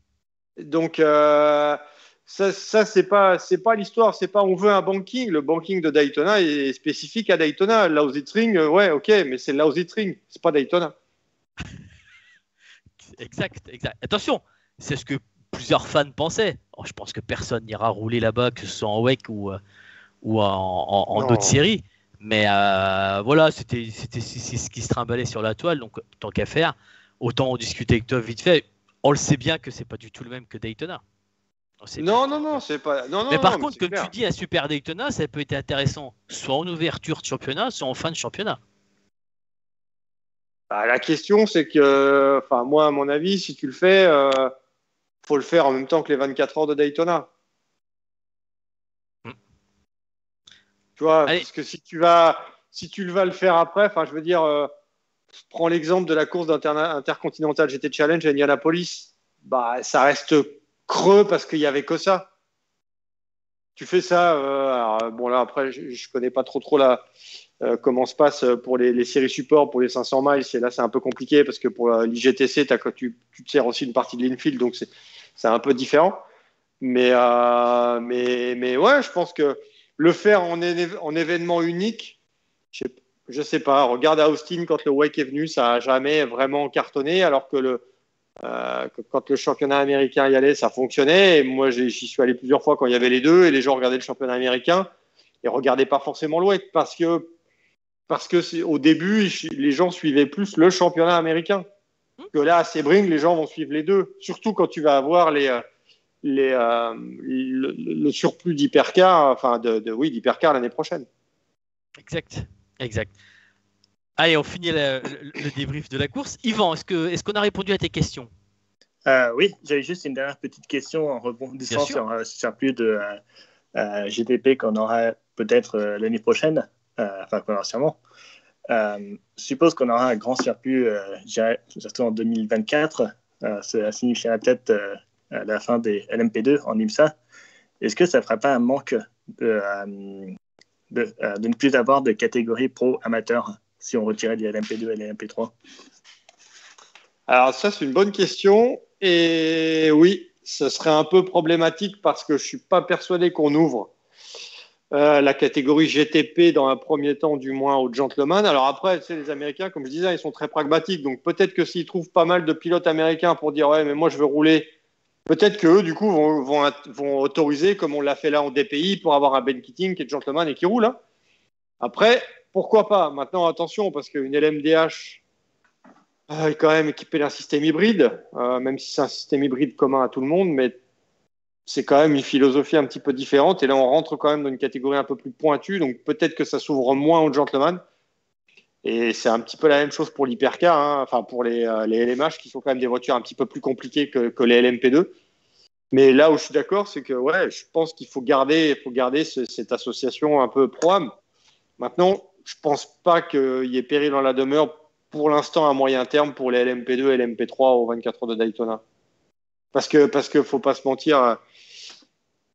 Donc ça c'est pas l'histoire, c'est pas on veut un banking. Le banking de Daytona est spécifique à Daytona. Lausitzring, ouais, ok, mais c'est Lausitzring, c'est pas Daytona. Exact. Attention, c'est ce que plusieurs fans pensaient. Je pense que personne n'ira rouler là-bas, que ce soit en WEC ou en d'autres séries. Mais voilà, c'est ce qui se trimballait sur la toile, donc tant qu'à faire, autant en discuter avec toi vite fait. On le sait bien que c'est pas du tout le même que Daytona. Non, c'est pas. Non, mais par contre, comme tu dis, à Super Daytona, ça peut être intéressant, soit en ouverture de championnat, soit en fin de championnat. La question, c'est que, moi, à mon avis, si tu le fais, faut le faire en même temps que les 24 heures de Daytona. Tu vois, parce que si tu vas le faire après, je veux dire, prends l'exemple de la course d'Intercontinental GT Challenge à Indianapolis. Ça reste creux parce qu'il n'y avait que ça. Tu fais ça, là après, je connais pas trop comment se passe pour les séries support pour les 500 miles. Là, c'est un peu compliqué parce que pour l'IGTC, tu te sers aussi une partie de l'infield, donc c'est un peu différent. Mais ouais, je pense que le faire en événement unique, je sais pas. Regarde à Austin, quand le WEC est venu, ça n'a jamais vraiment cartonné, alors que quand le championnat américain y allait, ça fonctionnait. Et moi, j'y suis allé plusieurs fois quand il y avait les deux, et les gens regardaient le championnat américain et regardaient pas forcément le WEC parce que au début, les gens suivaient plus le championnat américain. Que là, à Sebring, les gens vont suivre les deux, surtout quand tu vas avoir le surplus d'hypercar, d'hypercar l'année prochaine. Exact. Allez, on finit le débrief de la course. Yvan, est-ce qu'on a répondu à tes questions? Oui, j'avais juste une dernière petite question en rebondissant sur plus de GTP qu'on aura peut-être l'année prochaine, enfin potentiellement. Je suppose qu'on aura un grand circuit, je dirais, surtout en 2024. Ça signifiera peut-être la fin des LMP2 en IMSA. Est-ce que ça ne fera pas un manque de ne plus avoir de catégorie pro-amateur si on retirait les LMP2 et les LMP3? Alors ça, c'est une bonne question. Et oui, ce serait un peu problématique parce que je ne suis pas persuadé qu'on ouvre la catégorie GTP dans un premier temps, du moins aux gentlemen. Alors après, tu sais, les Américains, comme je disais, ils sont très pragmatiques. Donc peut-être que s'ils trouvent pas mal de pilotes américains pour dire « ouais, mais moi, je veux rouler », peut-être qu'eux, du coup, vont autoriser, comme on l'a fait là en DPI, pour avoir un Ben Keating qui est gentleman et qui roule. Hein. Après, pourquoi pas? Maintenant, attention, parce qu'une LMDH est quand même équipée d'un système hybride, même si c'est un système hybride commun à tout le monde, mais c'est quand même une philosophie un petit peu différente. Et là, on rentre quand même dans une catégorie un peu plus pointue, donc peut-être que ça s'ouvre moins aux gentlemen. Et c'est un petit peu la même chose pour l'hypercar, hein, enfin pour les LMH, qui sont quand même des voitures un petit peu plus compliquées que les LMP2. Mais là où je suis d'accord, c'est que ouais, je pense qu'il faut garder cette association un peu pro-am. Maintenant, je pense pas qu'il y ait péril dans la demeure pour l'instant à moyen terme pour les LMP2 et LMP3 aux 24 heures de Daytona. Parce que faut pas se mentir,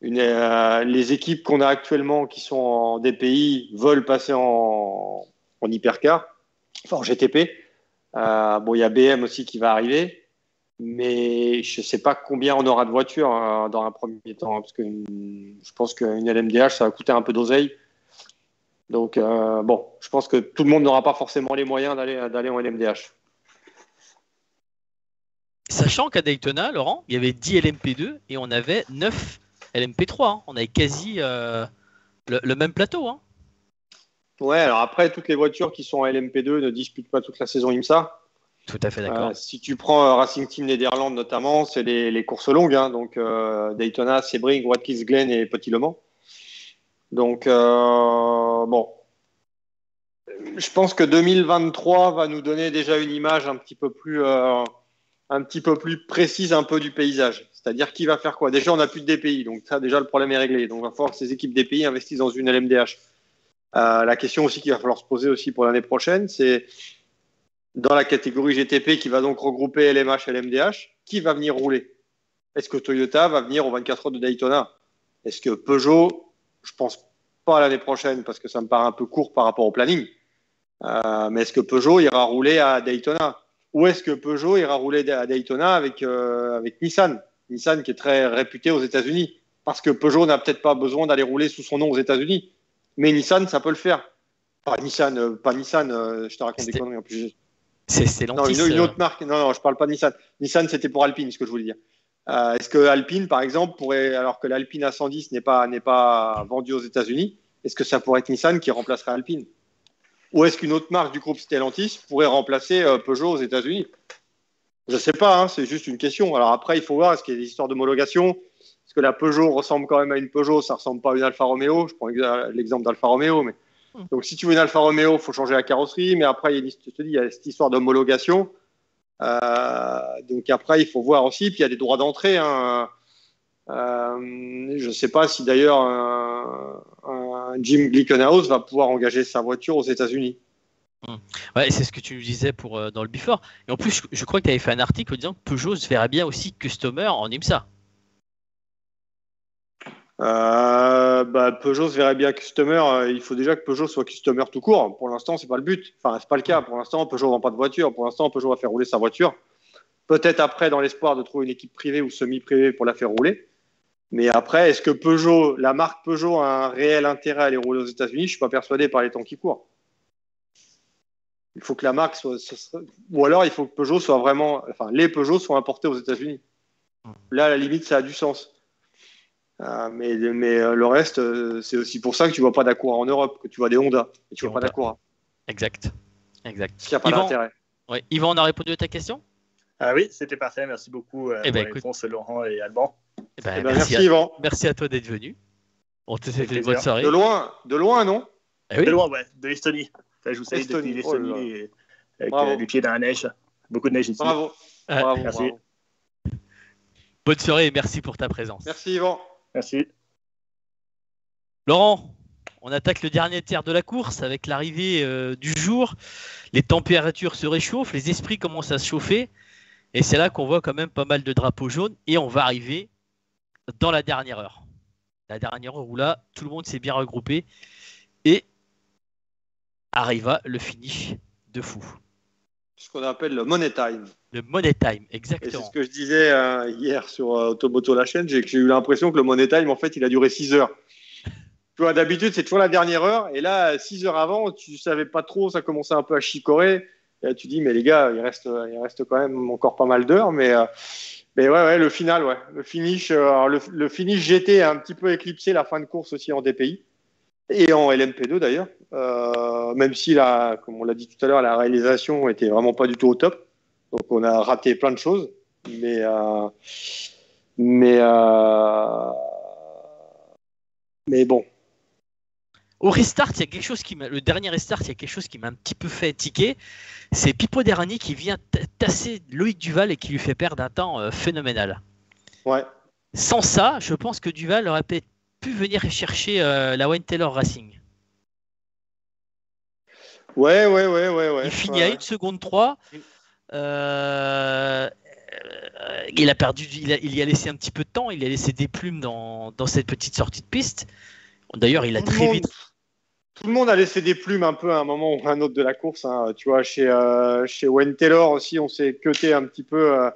les équipes qu'on a actuellement qui sont en DPI veulent passer en hypercar, enfin en GTP. Bon, il y a BM aussi qui va arriver, mais je sais pas combien on aura de voitures dans un premier temps, parce que je pense qu'une LMDH ça va coûter un peu d'oseille. Donc bon, je pense que tout le monde n'aura pas forcément les moyens d'aller en LMDH. Sachant qu'à Daytona, Laurent, il y avait 10 LMP2 et on avait 9 LMP3. Hein. On avait quasi le même plateau. Hein. Ouais, alors après, toutes les voitures qui sont en LMP2 ne disputent pas toute la saison IMSA. Tout à fait d'accord. Si tu prends Racing Team Nederland notamment, c'est les courses longues. Hein, donc Daytona, Sebring, Watkins Glen et Petit Le Mans. Donc bon, je pense que 2023 va nous donner déjà une image un petit peu plus précise un peu du paysage. C'est-à-dire qui va faire quoi. Déjà, on n'a plus de DPI, donc ça déjà le problème est réglé. Donc il va falloir que ces équipes DPI investissent dans une LMDH. La question aussi qu'il va falloir se poser aussi pour l'année prochaine, c'est dans la catégorie GTP qui va donc regrouper LMH et LMDH, qui va venir rouler? Est-ce que Toyota va venir aux 24 heures de Daytona? Est-ce que Peugeot? Je pense pas l'année prochaine parce que ça me paraît un peu court par rapport au planning. Mais est-ce que Peugeot ira rouler à Daytona? Ou est-ce que Peugeot ira rouler à Daytona avec Nissan? Nissan qui est très réputé aux États-Unis. Parce que Peugeot n'a peut-être pas besoin d'aller rouler sous son nom aux États-Unis. Mais Nissan, ça peut le faire. Pas Nissan, je te raconte des conneries en plus. C'est non, une autre marque. Non, je parle pas de Nissan. Nissan, c'était pour Alpine, ce que je voulais dire. Est-ce que Alpine, par exemple, pourrait, alors que l'Alpine A110 n'est pas vendue aux États-Unis, est-ce que ça pourrait être Nissan qui remplacerait Alpine? Ou est-ce qu'une autre marque du groupe Stellantis pourrait remplacer Peugeot aux États-Unis? Je ne sais pas, hein, c'est juste une question. Alors après, il faut voir, est-ce qu'il y a des histoires d'homologation? Est-ce que la Peugeot ressemble quand même à une Peugeot? Ça ne ressemble pas à une Alfa Romeo. Je prends l'exemple d'Alfa Romeo. Mais... Donc si tu veux une Alfa Romeo, il faut changer la carrosserie. Mais après, il y a cette histoire d'homologation. Donc après, il faut voir aussi. Puis il y a des droits d'entrée. Hein. Je ne sais pas si d'ailleurs un Jim Glickenhaus va pouvoir engager sa voiture aux États-Unis. Ouais, c'est ce que tu nous disais dans le Before. Et en plus, je crois que tu avais fait un article disant que Peugeot se verrait bien aussi customer en IMSA. Peugeot se verrait bien customer. Il faut déjà que Peugeot soit customer tout court. Pour l'instant, c'est pas le but. Enfin, c'est pas le cas. Pour l'instant, Peugeot vend pas de voiture. Pour l'instant, Peugeot va faire rouler sa voiture. Peut-être après, dans l'espoir de trouver une équipe privée ou semi-privée pour la faire rouler. Mais après, est-ce que la marque Peugeot a un réel intérêt à aller rouler aux États-Unis? Je ne suis pas persuadé par les temps qui courent. Il faut que la marque ou alors il faut que Peugeot soit vraiment, enfin, les Peugeot soient importés aux États-Unis. Là, à la limite, ça a du sens. Mais le reste, c'est aussi pour ça que tu ne vois pas d'Acura en Europe, que tu vois des Honda, et tu ne vois pas d'Acura. Exact. S'il n'y a pas d'intérêt. Ouais. Yvan, on a répondu à ta question? Oui, c'était parfait. Merci beaucoup pour les réponses, Laurent et Alban. Merci Yvan. Merci à toi d'être venu. On te souhaite une bonne soirée. De loin, non? De loin, ouais. De l'Estonie. Je vous salue depuis l'Estonie avec les pieds dans la neige. Beaucoup de neige ici. Bravo. Merci. Bravo. Bonne soirée et merci pour ta présence. Merci Yvan. Merci. Laurent, on attaque le dernier tiers de la course avec l'arrivée du jour. Les températures se réchauffent, les esprits commencent à se chauffer. Et c'est là qu'on voit quand même pas mal de drapeaux jaunes. Et on va arriver dans la dernière heure. La dernière heure où là, tout le monde s'est bien regroupé. Et arriva le finish de fou. Ce qu'on appelle le money time. Le money time, Et exactement. c'est ce que je disais hier sur Automoto la chaîne, j'ai eu l'impression que le money time, en fait, il a duré 6 heures. Tu vois, d'habitude, c'est toujours la dernière heure. Et là, 6 heures avant, tu savais pas trop, ça commençait un peu à chicorer. Et là, tu dis, mais les gars, il reste quand même encore pas mal d'heures. Mais ouais, le final, ouais. Le finish, le finish GT a un petit peu éclipsé la fin de course aussi en DPI. Et en LMP2 d'ailleurs. Même si, comme on l'a dit tout à l'heure, la réalisation était vraiment pas du tout au top. Donc, on a raté plein de choses. Mais bon. Au restart, il y a quelque chose le dernier restart, il y a quelque chose qui m'a un petit peu fait tiquer. C'est Pipo Derani qui vient tasser Loïc Duval et qui lui fait perdre un temps phénoménal. Ouais. Sans ça, je pense que Duval aurait pu venir chercher la Wayne Taylor Racing. Ouais. Il finit à 1 seconde 3. Il a perdu, il y a laissé un petit peu de temps, il a laissé des plumes dans cette petite sortie de piste. D'ailleurs, il a très vite. Tout le monde a laissé des plumes un peu à un moment ou à un autre de la course. Hein. Tu vois, chez Wayne Taylor aussi, on s'est cuté un petit peu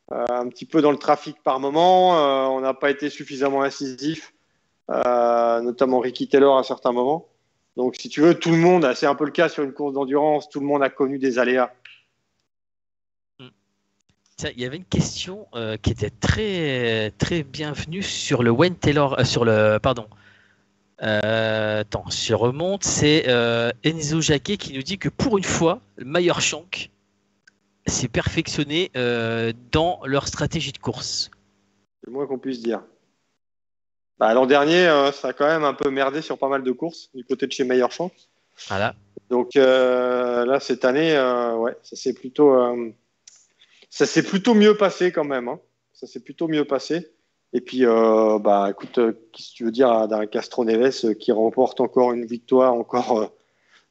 dans le trafic par moment. On n'a pas été suffisamment incisif, notamment Ricky Taylor à certains moments. Donc, si tu veux, tout le monde, c'est un peu le cas sur une course d'endurance, tout le monde a connu des aléas. Tiens, il y avait une question qui était très, très bienvenue sur le Wayne Taylor, sur je remonte, c'est Enzo Jacquet qui nous dit que pour une fois, le Meyer Shank s'est perfectionné dans leur stratégie de course. C'est le moins qu'on puisse dire. L'an dernier, ça a quand même un peu merdé sur pas mal de courses du côté de chez Meyer Shank. Voilà. Donc là, cette année, ouais, ça s'est plutôt mieux passé quand même. Hein. Ça s'est plutôt mieux passé. Et puis, écoute, qu'est-ce que tu veux dire d'un Castroneves qui remporte encore une victoire, encore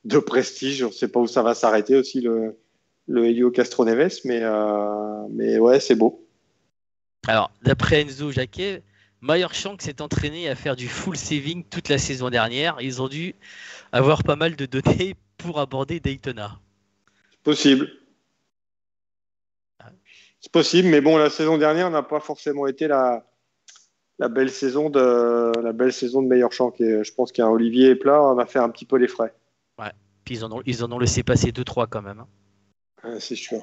de prestige. On ne sait pas où ça va s'arrêter aussi, le Helio Castroneves, mais ouais, c'est beau. Alors, d'après Enzo Jacquet, Meyer Shank s'est entraîné à faire du full saving toute la saison dernière. Ils ont dû avoir pas mal de données pour aborder Daytona. C'est possible. C'est possible, mais bon, la saison dernière n'a pas forcément été la belle saison de Meyer Shank. Et je pense qu'un Olivier Plat en a fait un petit peu les frais. Ouais. Puis ils en ont laissé passer 2-3 quand même. C'est sûr.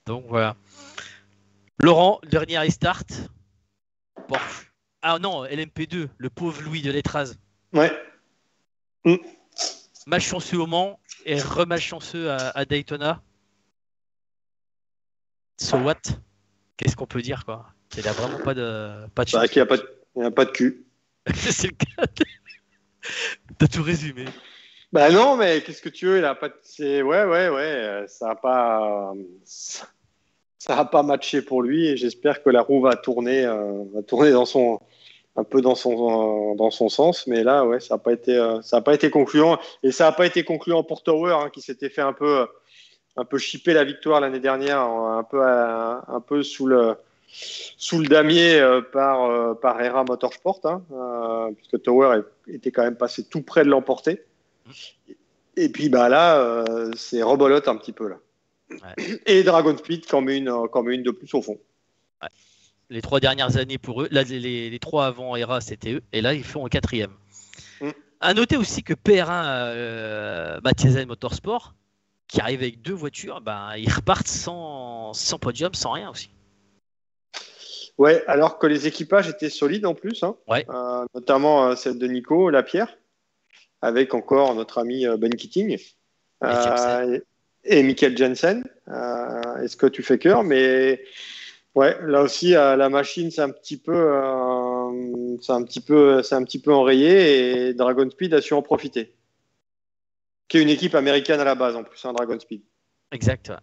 Donc voilà. Laurent, dernier restart. Porsche. Ah non, LMP2, le pauvre Louis de Letraz. Ouais. Malchanceux au Mans et remalchanceux à Daytona. So what? Qu'est-ce qu'on peut dire, quoi? Il n'a vraiment pas de chance. Qu'il n'y a pas de cul. C'est le cas. T'as tout résumé. Non, mais qu'est-ce que tu veux? Il a pas. Ouais. Ça a pas matché pour lui et j'espère que la roue va tourner un peu dans son sens. Mais là, ouais, ça a pas été concluant et ça a pas été concluant pour Tower qui s'était fait un peu chipper la victoire l'année dernière, un peu sous le damier par Hera Motorsport, puisque Tower était quand même passé tout près de l'emporter. Et puis là, c'est rebolote un petit peu là. Ouais. Et Dragon Speed quand met une de plus au fond. Ouais. Les 3 dernières années pour eux, là, les 3 avant Hera c'était eux, et là ils font en 4e. À noter aussi que PR1 Mathiasen Motorsport, qui arrive avec 2 voitures, ils repartent sans podium, sans rien aussi. Ouais, alors que les équipages étaient solides en plus, ouais. Notamment celle de Nico Lapierre, avec encore notre ami Ben Keating et Michael Jensen. Est-ce que tu fais cœur? Mais ouais, là aussi la machine c'est un petit peu enrayé et Dragon Speed a su en profiter. Qui est une équipe américaine à la base en plus, Dragon Speed. Exact. Ouais.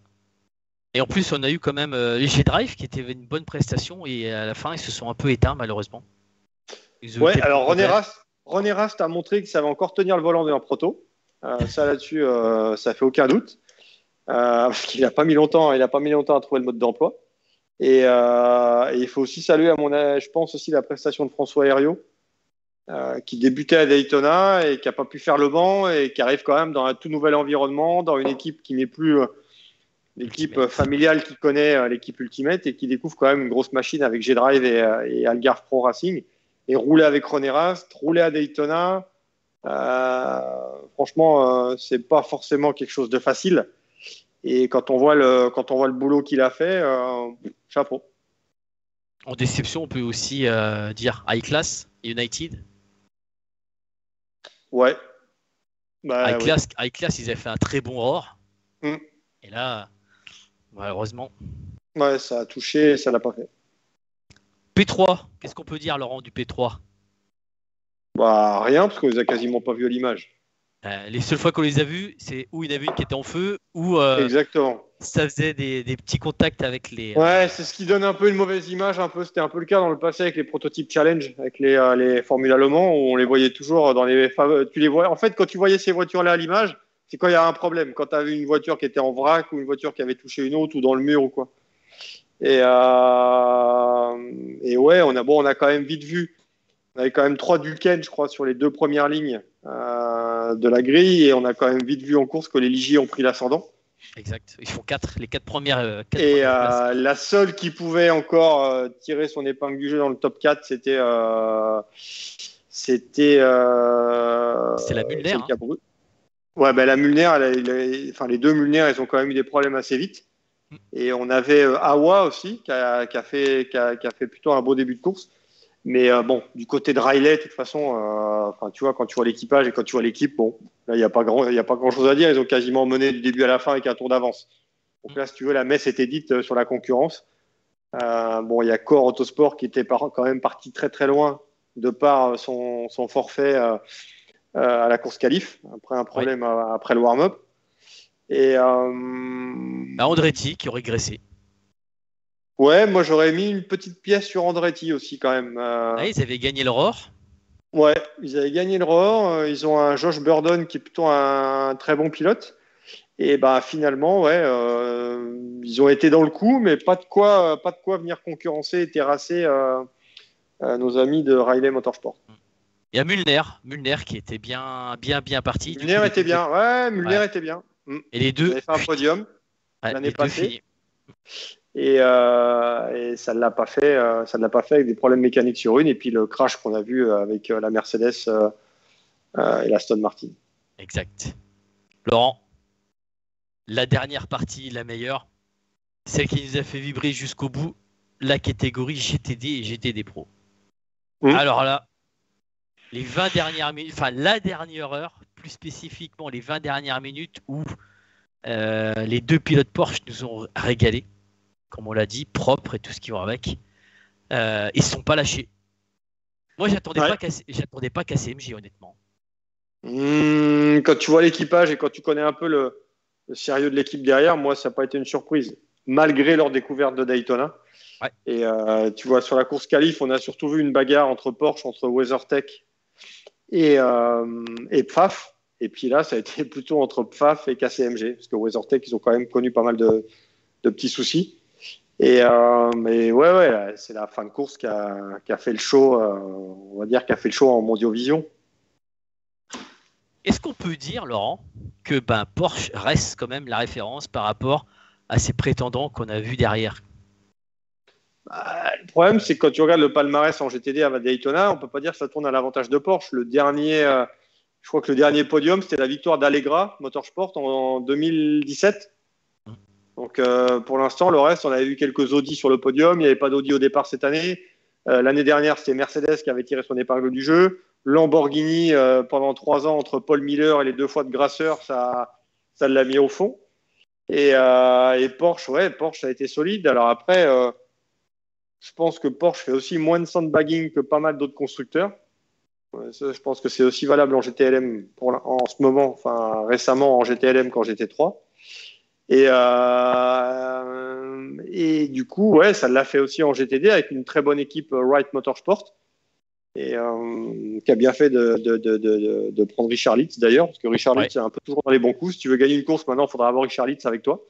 Et en plus, on a eu quand même les G-Drive qui était une bonne prestation et à la fin, ils se sont un peu éteints malheureusement. Ouais, alors René René Rast a montré qu'il savait encore tenir le volant d'un proto. Ça là-dessus, ça fait aucun doute. Parce qu'il n'a pas mis longtemps, à trouver le mode d'emploi. Et il faut aussi saluer, je pense aussi la prestation de François Herriot, qui débutait à Daytona et qui n'a pas pu faire le banc et qui arrive quand même dans un tout nouvel environnement, dans une équipe qui n'est plus l'équipe familiale qui connaît l'équipe Ultimate et qui découvre quand même une grosse machine avec G-Drive et Algarve Pro Racing. Et rouler avec René Rast, rouler à Daytona, franchement, c'est pas forcément quelque chose de facile. Et quand on voit le boulot qu'il a fait, chapeau. En déception, on peut aussi dire iClass United. Ouais. iClass, ils avaient fait un très bon Roar. Et là, malheureusement. Ouais, ça a touché et ça l'a pas fait. P3, qu'est-ce qu'on peut dire, Laurent, du P3? Bah, rien, parce qu'on les a quasiment pas vus à l'image. Les seules fois qu'on les a vus, c'est où il y en avait une qui était en feu, ou exactement. Ça faisait des petits contacts avec les. Ouais, c'est ce qui donne un peu une mauvaise image. C'était un peu le cas dans le passé avec les prototypes challenge, avec les Formula Le Mans, où on les voyait toujours dans les. Tu les vois. En fait, quand tu voyais ces voitures-là à l'image, c'est quand il y a un problème. Quand tu avais une voiture qui était en vrac ou une voiture qui avait touché une autre ou dans le mur ou quoi. Et ouais, on a quand même vite vu. On avait quand même 3 Duquesne, je crois, sur les 2 premières lignes de la grille, et on a quand même vite vu en course que les Ligier ont pris l'ascendant. Exact. Ils font 4, les 4 premières. Et la seule qui pouvait encore tirer son épingle du jeu dans le top 4, c'était la Mulner. Ouais, la Mulner, les 2 Mulner, elles ont quand même eu des problèmes assez vite. Et on avait Awa aussi, qui a fait plutôt un beau début de course. Mais bon, du côté de Riley, de toute façon, tu vois, quand tu vois l'équipage et quand tu vois l'équipe, bon, là, il n'y a pas grand-chose à dire. Ils ont quasiment mené du début à la fin avec un tour d'avance. Donc là, si tu veux, la messe était dite sur la concurrence. Bon, il y a Core Autosport qui était quand même parti très très loin de par son forfait à la course qualif, après un problème après le warm-up. Et Andretti qui aurait régressé. Ouais, moi j'aurais mis une petite pièce sur Andretti aussi quand même. Ils avaient gagné le Roar. Ouais, ils avaient gagné le Roar. Ils ont un Josh Burdon qui est plutôt un très bon pilote. Et finalement, ouais, ils ont été dans le coup, mais pas de quoi venir concurrencer et terrasser nos amis de Riley Motorsport. Il y a Mulner qui était bien parti. Mulner était bien, ouais, Mulner était bien. Et les deux. Ils avaient fait un podium l'année passée. Et ça ne l'a pas fait avec des problèmes mécaniques sur une, et puis le crash qu'on a vu avec la Mercedes et l'Aston Martin. Exact. Laurent, la dernière partie, la meilleure, celle qui nous a fait vibrer jusqu'au bout, la catégorie GTD et GTD Pro. Alors là, les 20 dernières minutes, enfin la dernière heure, plus spécifiquement les 20 dernières minutes où les 2 pilotes Porsche nous ont régalé, comme on l'a dit, propre et tout ce qui va avec. Ils ne sont pas lâchés. Moi, j'attendais pas qu'à CMJ, honnêtement. Quand tu vois l'équipage et quand tu connais un peu le sérieux de l'équipe derrière, moi, ça n'a pas été une surprise, malgré leur découverte de Daytona. Ouais. Et tu vois, sur la course qualif, on a surtout vu une bagarre entre Porsche, entre WeatherTech et PFAF. Et puis là, ça a été plutôt entre PFAF et KCMG, parce que WeatherTech, ils ont quand même connu pas mal de petits soucis. Mais ouais, c'est la fin de course qui a fait le show, on va dire, qui a fait le show en Mondiovision. Est-ce qu'on peut dire, Laurent, que Porsche reste quand même la référence par rapport à ces prétendants qu'on a vus derrière? Le problème, c'est que quand tu regardes le palmarès en GTD à Daytona, on ne peut pas dire que ça tourne à l'avantage de Porsche. Je crois que le dernier podium, c'était la victoire d'Allegra Motorsport en 2017. Donc pour l'instant, le reste, on avait vu quelques Audi sur le podium. Il n'y avait pas d'Audi au départ cette année. L'année dernière, c'était Mercedes qui avait tiré son épingle du jeu. Lamborghini, pendant 3 ans, entre Paul Miller et les 2 fois de Grasseur, ça l'a mis au fond. Et Porsche, Porsche a été solide. Alors après, je pense que Porsche fait aussi moins de sandbagging que pas mal d'autres constructeurs. Je pense que c'est aussi valable en GTLM en ce moment, enfin récemment en GTLM quand j'étais 3. Et du coup, ça l'a fait aussi en GTD avec une très bonne équipe Wright Motorsport et qui a bien fait de prendre Richard Lietz d'ailleurs, parce que Richard Lietz est un peu toujours dans les bons coups. Si tu veux gagner une course, maintenant, il faudra avoir Richard Lietz avec toi.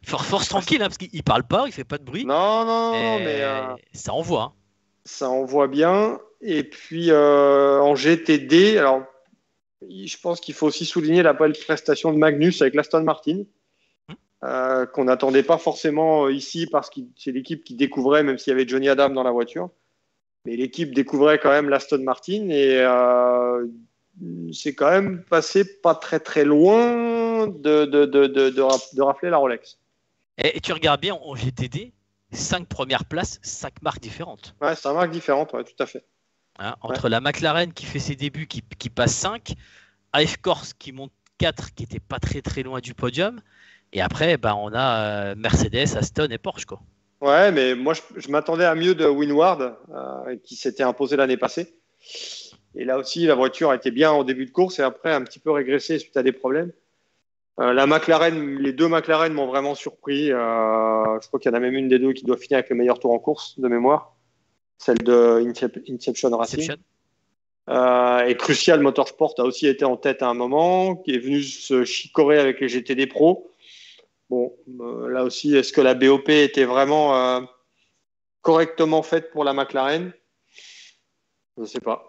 Force tranquille, hein, parce qu'il parle pas, il fait pas de bruit. Non, mais ça envoie. Hein. Ça envoie bien. Et puis en GTD, alors je pense qu'il faut aussi souligner la belle prestation de Magnus avec l'Aston Martin, qu'on n'attendait pas forcément ici parce que c'est l'équipe qui découvrait, même s'il y avait Johnny Adam dans la voiture. Mais l'équipe découvrait quand même l'Aston Martin et c'est quand même passé pas très très loin de rafler la Rolex. Et tu regardes bien en GTD, 5 premières places, 5 marques différentes. Ouais, c'est 5 marques différentes, ouais, tout à fait. Hein, entre la McLaren qui fait ses débuts, qui passe 5, AF Corse qui monte 4, qui n'était pas très très loin du podium, et après on a Mercedes, Aston et Porsche, quoi. Ouais, mais moi je m'attendais à mieux de Winward qui s'était imposé l'année passée. Et là aussi, la voiture était bien au début de course et après un petit peu régressé suite à des problèmes. La McLaren, les deux McLaren m'ont vraiment surpris. Je crois qu'il y en a même une des deux qui doit finir avec le meilleur tour en course de mémoire, celle de Inception Racing. Et Crucial Motorsport a aussi été en tête à un moment, qui est venu se chicorer avec les GTD Pro. Bon, là aussi, est-ce que la BOP était vraiment correctement faite pour la McLaren ? Je ne sais pas.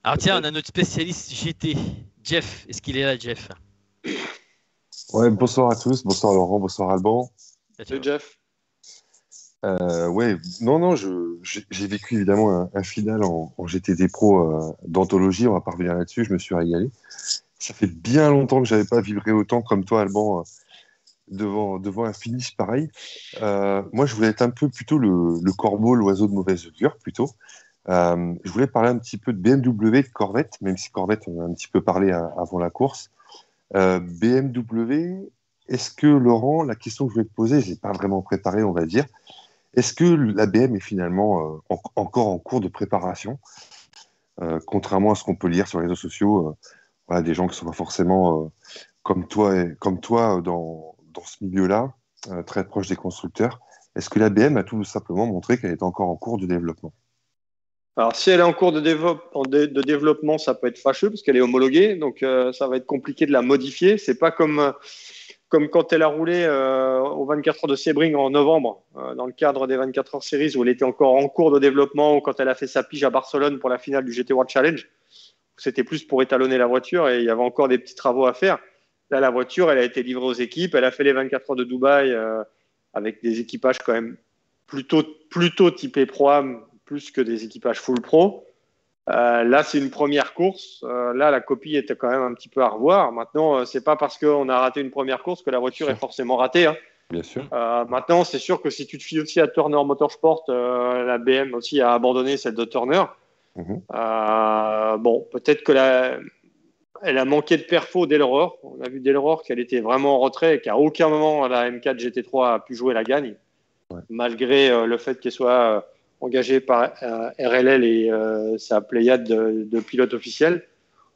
Alors tiens, on a notre spécialiste GT, Jeff. Est-ce qu'il est là, Jeff ? Ouais, bonsoir à tous, bonsoir Laurent, bonsoir Alban. Salut Jeff. Ouais, non, j'ai vécu évidemment un final en GTD Pro d'anthologie, on va pas revenir là-dessus, je me suis régalé. Ça fait bien longtemps que j'avais pas vibré autant comme toi, Alban, devant un finish pareil. Moi, je voulais être un peu plutôt le corbeau, l'oiseau de mauvaise augure, plutôt. Je voulais parler un petit peu de BMW et de Corvette, même si Corvette, on a un petit peu parlé avant la course. BMW, est-ce que, Laurent, la question que je voulais te poser, je ne l'ai pas vraiment préparée, on va dire. Est-ce que la BM est finalement encore en cours de préparation, contrairement à ce qu'on peut lire sur les réseaux sociaux, voilà, des gens qui ne sont pas forcément comme toi dans ce milieu-là, très proche des constructeurs. Est-ce que la BM a tout simplement montré qu'elle est encore en cours de développement ? Alors, si elle est en cours de développement, ça peut être fâcheux parce qu'elle est homologuée, donc ça va être compliqué de la modifier. C'est pas comme quand elle a roulé aux 24 heures de Sebring en novembre, dans le cadre des 24 heures Series, où elle était encore en cours de développement, ou quand elle a fait sa pige à Barcelone pour la finale du GT World Challenge. C'était plus pour étalonner la voiture et il y avait encore des petits travaux à faire. Là, la voiture, elle a été livrée aux équipes. Elle a fait les 24 heures de Dubaï avec des équipages quand même plutôt typés Pro-Am, plus que des équipages full pro. Là, c'est une première course. Là, la copie était quand même un petit peu à revoir. Maintenant, c'est pas parce qu'on a raté une première course que la voiture est forcément ratée. Hein. Bien sûr. Maintenant, c'est sûr que si tu te fies aussi à Turner Motorsport, la BM aussi a abandonné celle de Turner. Bon, peut-être que elle a manqué de perfo dès l'aurore. On a vu dès l'aurore qu'elle était vraiment en retrait et qu'à aucun moment la M4 GT3 a pu jouer la gagne, malgré le fait qu'elle soit engagée par RLL et sa pléiade de pilotes officiels.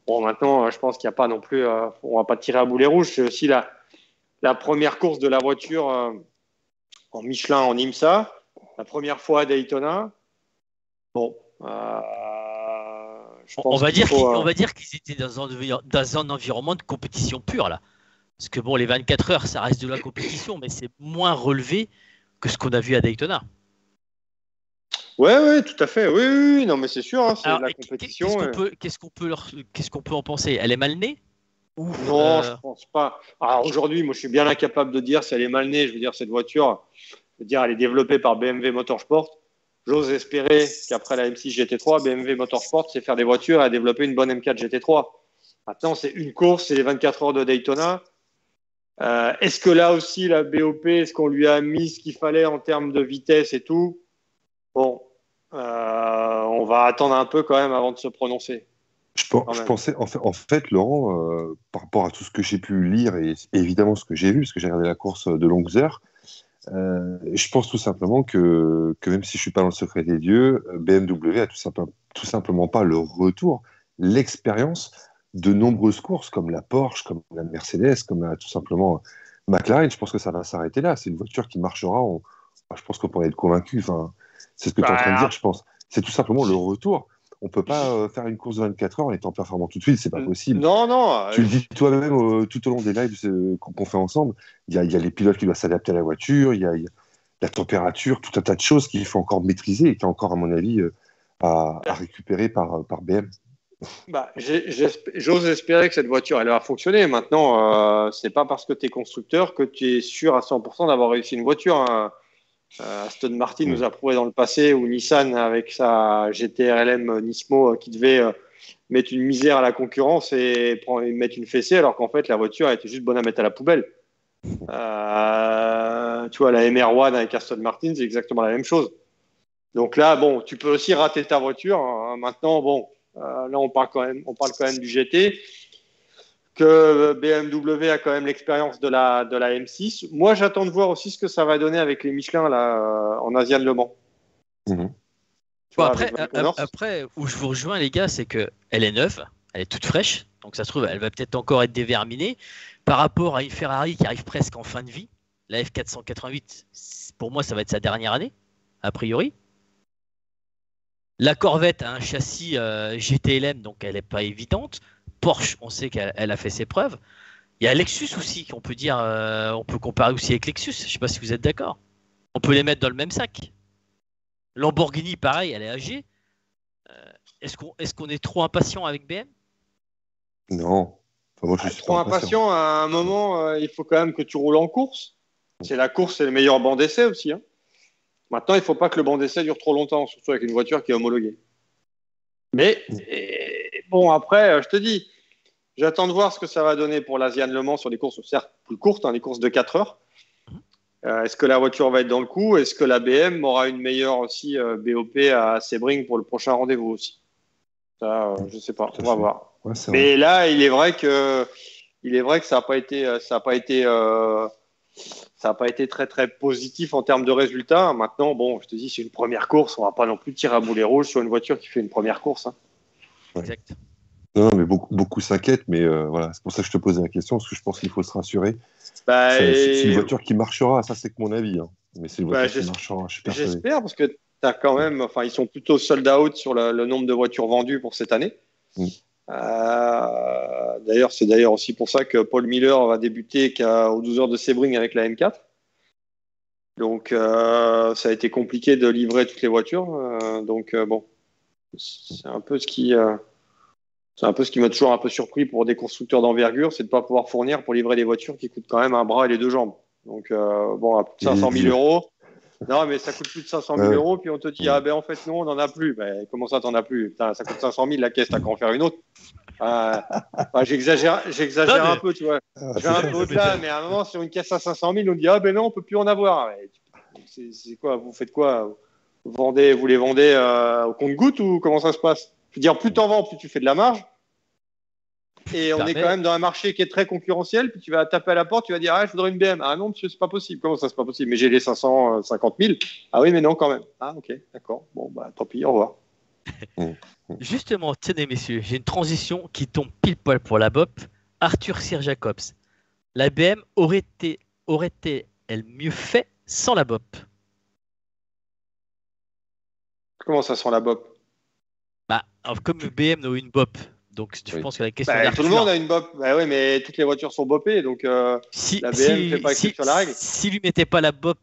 Bon, maintenant, je pense qu'il n'y a pas non plus, on va pas tirer à boulet rouge. C'est aussi la première course de la voiture en Michelin, en IMSA, la première fois à Daytona. Bon. On va dire qu'ils étaient dans un environnement de compétition pure là. Parce que bon, les 24 heures, ça reste de la compétition, mais c'est moins relevé que ce qu'on a vu à Daytona. Ouais, tout à fait. Oui, non, mais c'est sûr, hein, c'est alors, de la compétition. Qu'est-ce qu'on peut en penser ? Elle est mal née ? Non, je pense pas. Alors aujourd'hui, moi, je suis bien incapable de dire si elle est mal née. Je veux dire, cette voiture, elle est développée par BMW Motorsport. J'ose espérer qu'après la M6 GT3, BMW Motorsport sait faire des voitures et a développé une bonne M4 GT3. Maintenant, c'est une course, c'est les 24 heures de Daytona. Est-ce que là aussi, la BOP, est-ce qu'on lui a mis ce qu'il fallait en termes de vitesse et tout ? Bon, on va attendre un peu quand même avant de se prononcer. Je pensais, en fait, Laurent, par rapport à tout ce que j'ai pu lire et évidemment ce que j'ai vu, parce que j'ai regardé la course de longues heures, je pense tout simplement que même si je ne suis pas dans le secret des dieux, BMW a tout simplement pas le retour, l'expérience de nombreuses courses comme la Porsche, comme la Mercedes, comme tout simplement McLaren. Je pense que ça va s'arrêter là. C'est une voiture qui marchera. Je pense qu'on pourrait être convaincu. Enfin, c'est ce que tu es en train de dire, je pense. C'est tout simplement le retour. On peut pas faire une course de 24 heures en étant performant tout de suite, c'est pas possible. Non. Tu le dis toi-même tout au long des lives qu'on fait ensemble, il y a les pilotes qui doivent s'adapter à la voiture, il y a la température, tout un tas de choses qu'il faut encore maîtriser et qui est encore, à mon avis, à récupérer par BM. J'ose espérer que cette voiture elle va fonctionner. Maintenant, c'est pas parce que tu es constructeur que tu es sûr à 100% d'avoir réussi une voiture, hein. Aston Martin nous a prouvé dans le passé, ou Nissan avec sa GT-RLM Nismo qui devait mettre une misère à la concurrence et mettre une fessée, alors qu'en fait la voiture était juste bonne à mettre à la poubelle. Tu vois, la MR1 avec Aston Martin, c'est exactement la même chose. Donc là, bon, tu peux aussi rater ta voiture, hein. Maintenant, bon, là on parle quand même du GT, que BMW a quand même l'expérience de la M6. Moi, j'attends de voir aussi ce que ça va donner avec les Michelin là, en Asian Le Mans. Bon, après, où je vous rejoins, les gars, c'est qu'elle est neuve, elle est toute fraîche, donc ça se trouve, elle va peut-être encore être déverminée. Par rapport à une Ferrari qui arrive presque en fin de vie, la F488, pour moi, ça va être sa dernière année, a priori. La Corvette a un châssis GTLM, donc elle n'est pas évidente. Porsche, on sait qu'elle a fait ses preuves. Il y a Lexus aussi, qu'on peut dire, on peut comparer aussi avec Lexus. Je ne sais pas si vous êtes d'accord. On peut les mettre dans le même sac. Lamborghini, pareil, elle est âgée. Est-ce qu'on est trop impatient avec BM? Non. Enfin, moi, je suis trop impatient. À un moment, il faut quand même que tu roules en course. C'est la course, c'est le meilleur banc d'essai aussi, hein. Maintenant, il ne faut pas que le banc d'essai dure trop longtemps, surtout avec une voiture qui est homologuée. Mais bon, après, je te dis, j'attends de voir ce que ça va donner pour l'Asian Le Mans sur des courses certes plus courtes, hein, des courses de 4 heures. Est-ce que la voiture va être dans le coup? Est-ce que la BM aura une meilleure aussi BOP à Sebring pour le prochain rendez-vous aussi? Ça, je ne sais pas, on va voir. Ouais, mais là, il est vrai que ça n'a pas été très très positif en termes de résultats. Maintenant, bon, je te dis, c'est une première course, on ne va pas non plus tirer à boulet rouge sur une voiture qui fait une première course, hein. Exact. Non, mais beaucoup s'inquiètent, mais voilà, c'est pour ça que je te posais la question, parce que je pense qu'il faut se rassurer. C'est une voiture qui marchera, ça c'est que mon avis, hein. Mais c'est une voiture qui marchera, je suis persuadé. J'espère, parce que tu as quand même, enfin, ils sont plutôt sold out sur le nombre de voitures vendues pour cette année. D'ailleurs, c'est aussi pour ça que Paul Miller va débuter aux 12 heures de Sebring avec la M4. Donc, ça a été compliqué de livrer toutes les voitures. Donc, bon, c'est un peu ce qui m'a toujours un peu surpris pour des constructeurs d'envergure, c'est de ne pas pouvoir fournir pour livrer des voitures qui coûtent quand même un bras et les deux jambes. Donc, bon, à plus de 500 000 euros. Non, mais ça coûte plus de 500 000 euros, puis on te dit, en fait, non, on n'en a plus. Ben, comment ça, t'en as plus? Putain, ça coûte 500 000, la caisse, t'as qu'à en faire une autre. J'exagère un peu, tu vois. Je vais un peu au-delà, mais à un moment, sur une caisse à 500 000, on dit, ben non, on peut plus en avoir. C'est quoi? Vous faites quoi? Vous les vendez au compte-gouttes ou comment ça se passe? Je veux dire, plus t'en vends, plus tu fais de la marge. Et on est quand même dans un marché qui est très concurrentiel. Puis tu vas taper à la porte, tu vas dire, je voudrais une BM. Ah non, monsieur, c'est pas possible. Comment ça, c'est pas possible? Mais j'ai les 550 000. Ah oui, mais non, quand même. Ah, ok, d'accord. Bon, bah, tant pis, au revoir. Justement, tenez, messieurs, j'ai une transition qui tombe pile poil pour la BOP. Arthur Sir Jacobs. La BM aurait-elle mieux fait sans la BOP? Comment ça sent la BOP? Comme BM n'a eu une BOP. Donc, je pense que la question tout le monde a une BOP. Bah oui, mais toutes les voitures sont BOPées. Donc, la BM ne fait pas exception à la règle. S'il lui mettait pas la BOP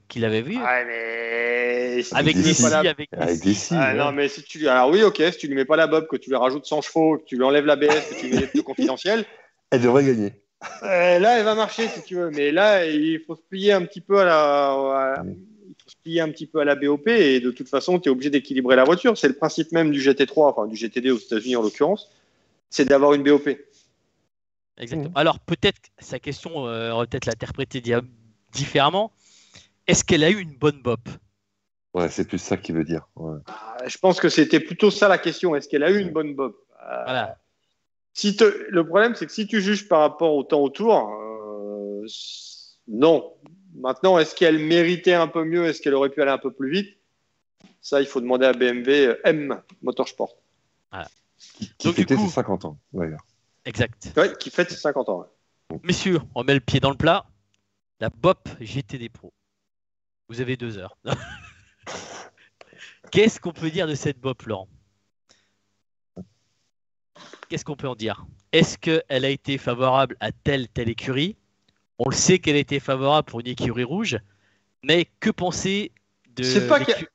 qu'il avait vue. Ouais, mais. Avec des scies. Non, mais si tu. Alors, oui, ok, si tu lui mets pas la BOP, que tu lui rajoutes 100 chevaux, que tu lui enlèves l'ABS, que tu lui mets des pneus confidentiels. Elle devrait gagner. Là, elle va marcher si tu veux. Mais là, il faut se plier un petit peu à la BOP et de toute façon, tu es obligé d'équilibrer la voiture. C'est le principe même du GT3, enfin du GTD aux États-Unis en l'occurrence, c'est d'avoir une BOP. Exactement. Alors peut-être sa question, on va peut-être l'interpréter différemment. Est-ce qu'elle a eu une bonne BOP? Ouais, c'est plus ça qu'il veut dire. Ouais. Je pense que c'était plutôt ça la question. Est-ce qu'elle a eu une bonne BOP? Voilà. Le problème, c'est que si tu juges par rapport au temps autour, non. Maintenant, est-ce qu'elle méritait un peu mieux? Est-ce qu'elle aurait pu aller un peu plus vite? Ça, il faut demander à BMW M Motorsport. Voilà. Qui fêtait ses 50 ans, d'ailleurs. Exact. Oui, qui fête ses 50 ans. Ouais. Messieurs, on met le pied dans le plat. La BOP GTD Pro. Vous avez 2 heures. Qu'est-ce qu'on peut dire de cette BOP, Laurent? Qu'est-ce qu'on peut en dire? Est-ce qu'elle a été favorable à telle écurie? On le sait qu'elle a été favorable pour une écurie rouge, mais que penser C'est de pas que... l'écurie?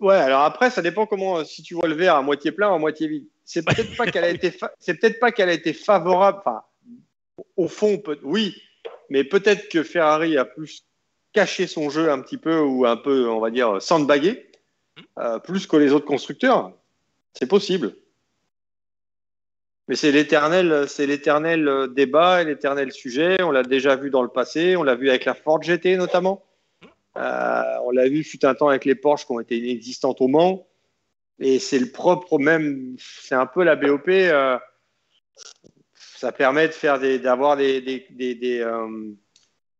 Ouais, alors après, ça dépend comment, si tu vois le verre à moitié plein ou à moitié vide. C'est peut-être pas qu'elle a été, c'est peut-être pas qu'elle a été favorable. Enfin, au fond, oui, mais peut-être que Ferrari a plus caché son jeu un petit peu ou un peu, on va dire, sandbagué, plus que les autres constructeurs. C'est possible. Mais c'est l'éternel débat et l'éternel sujet. On l'a déjà vu dans le passé. On l'a vu avec la Ford GT notamment. On l'a vu fut un temps avec les Porsche qui ont été inexistantes au Mans. Et c'est le propre même. C'est un peu la BOP. Ça permet de faire d'avoir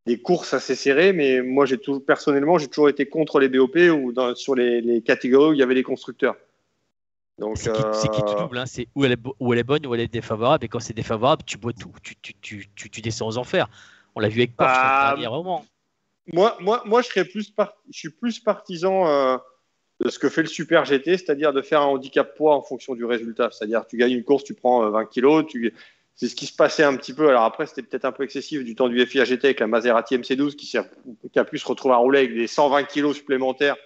des courses assez serrées. Mais moi, personnellement, j'ai toujours été contre les BOP ou sur les catégories où il y avait les constructeurs. Donc, C'est qui tout double, hein. C'est où elle est bonne, où elle est défavorable, et quand c'est défavorable, tu bois tout, tu descends aux enfers. On l'a vu avec Porsche dernièrement. Moi, je suis plus partisan de ce que fait le Super GT, c'est-à-dire de faire un handicap poids en fonction du résultat. C'est-à-dire tu gagnes une course, tu prends 20 kilos. C'est ce qui se passait un petit peu. Alors après, c'était peut-être un peu excessif du temps du FIA GT avec la Maserati MC12 qui a pu se retrouver à rouler avec des 120 kilos supplémentaires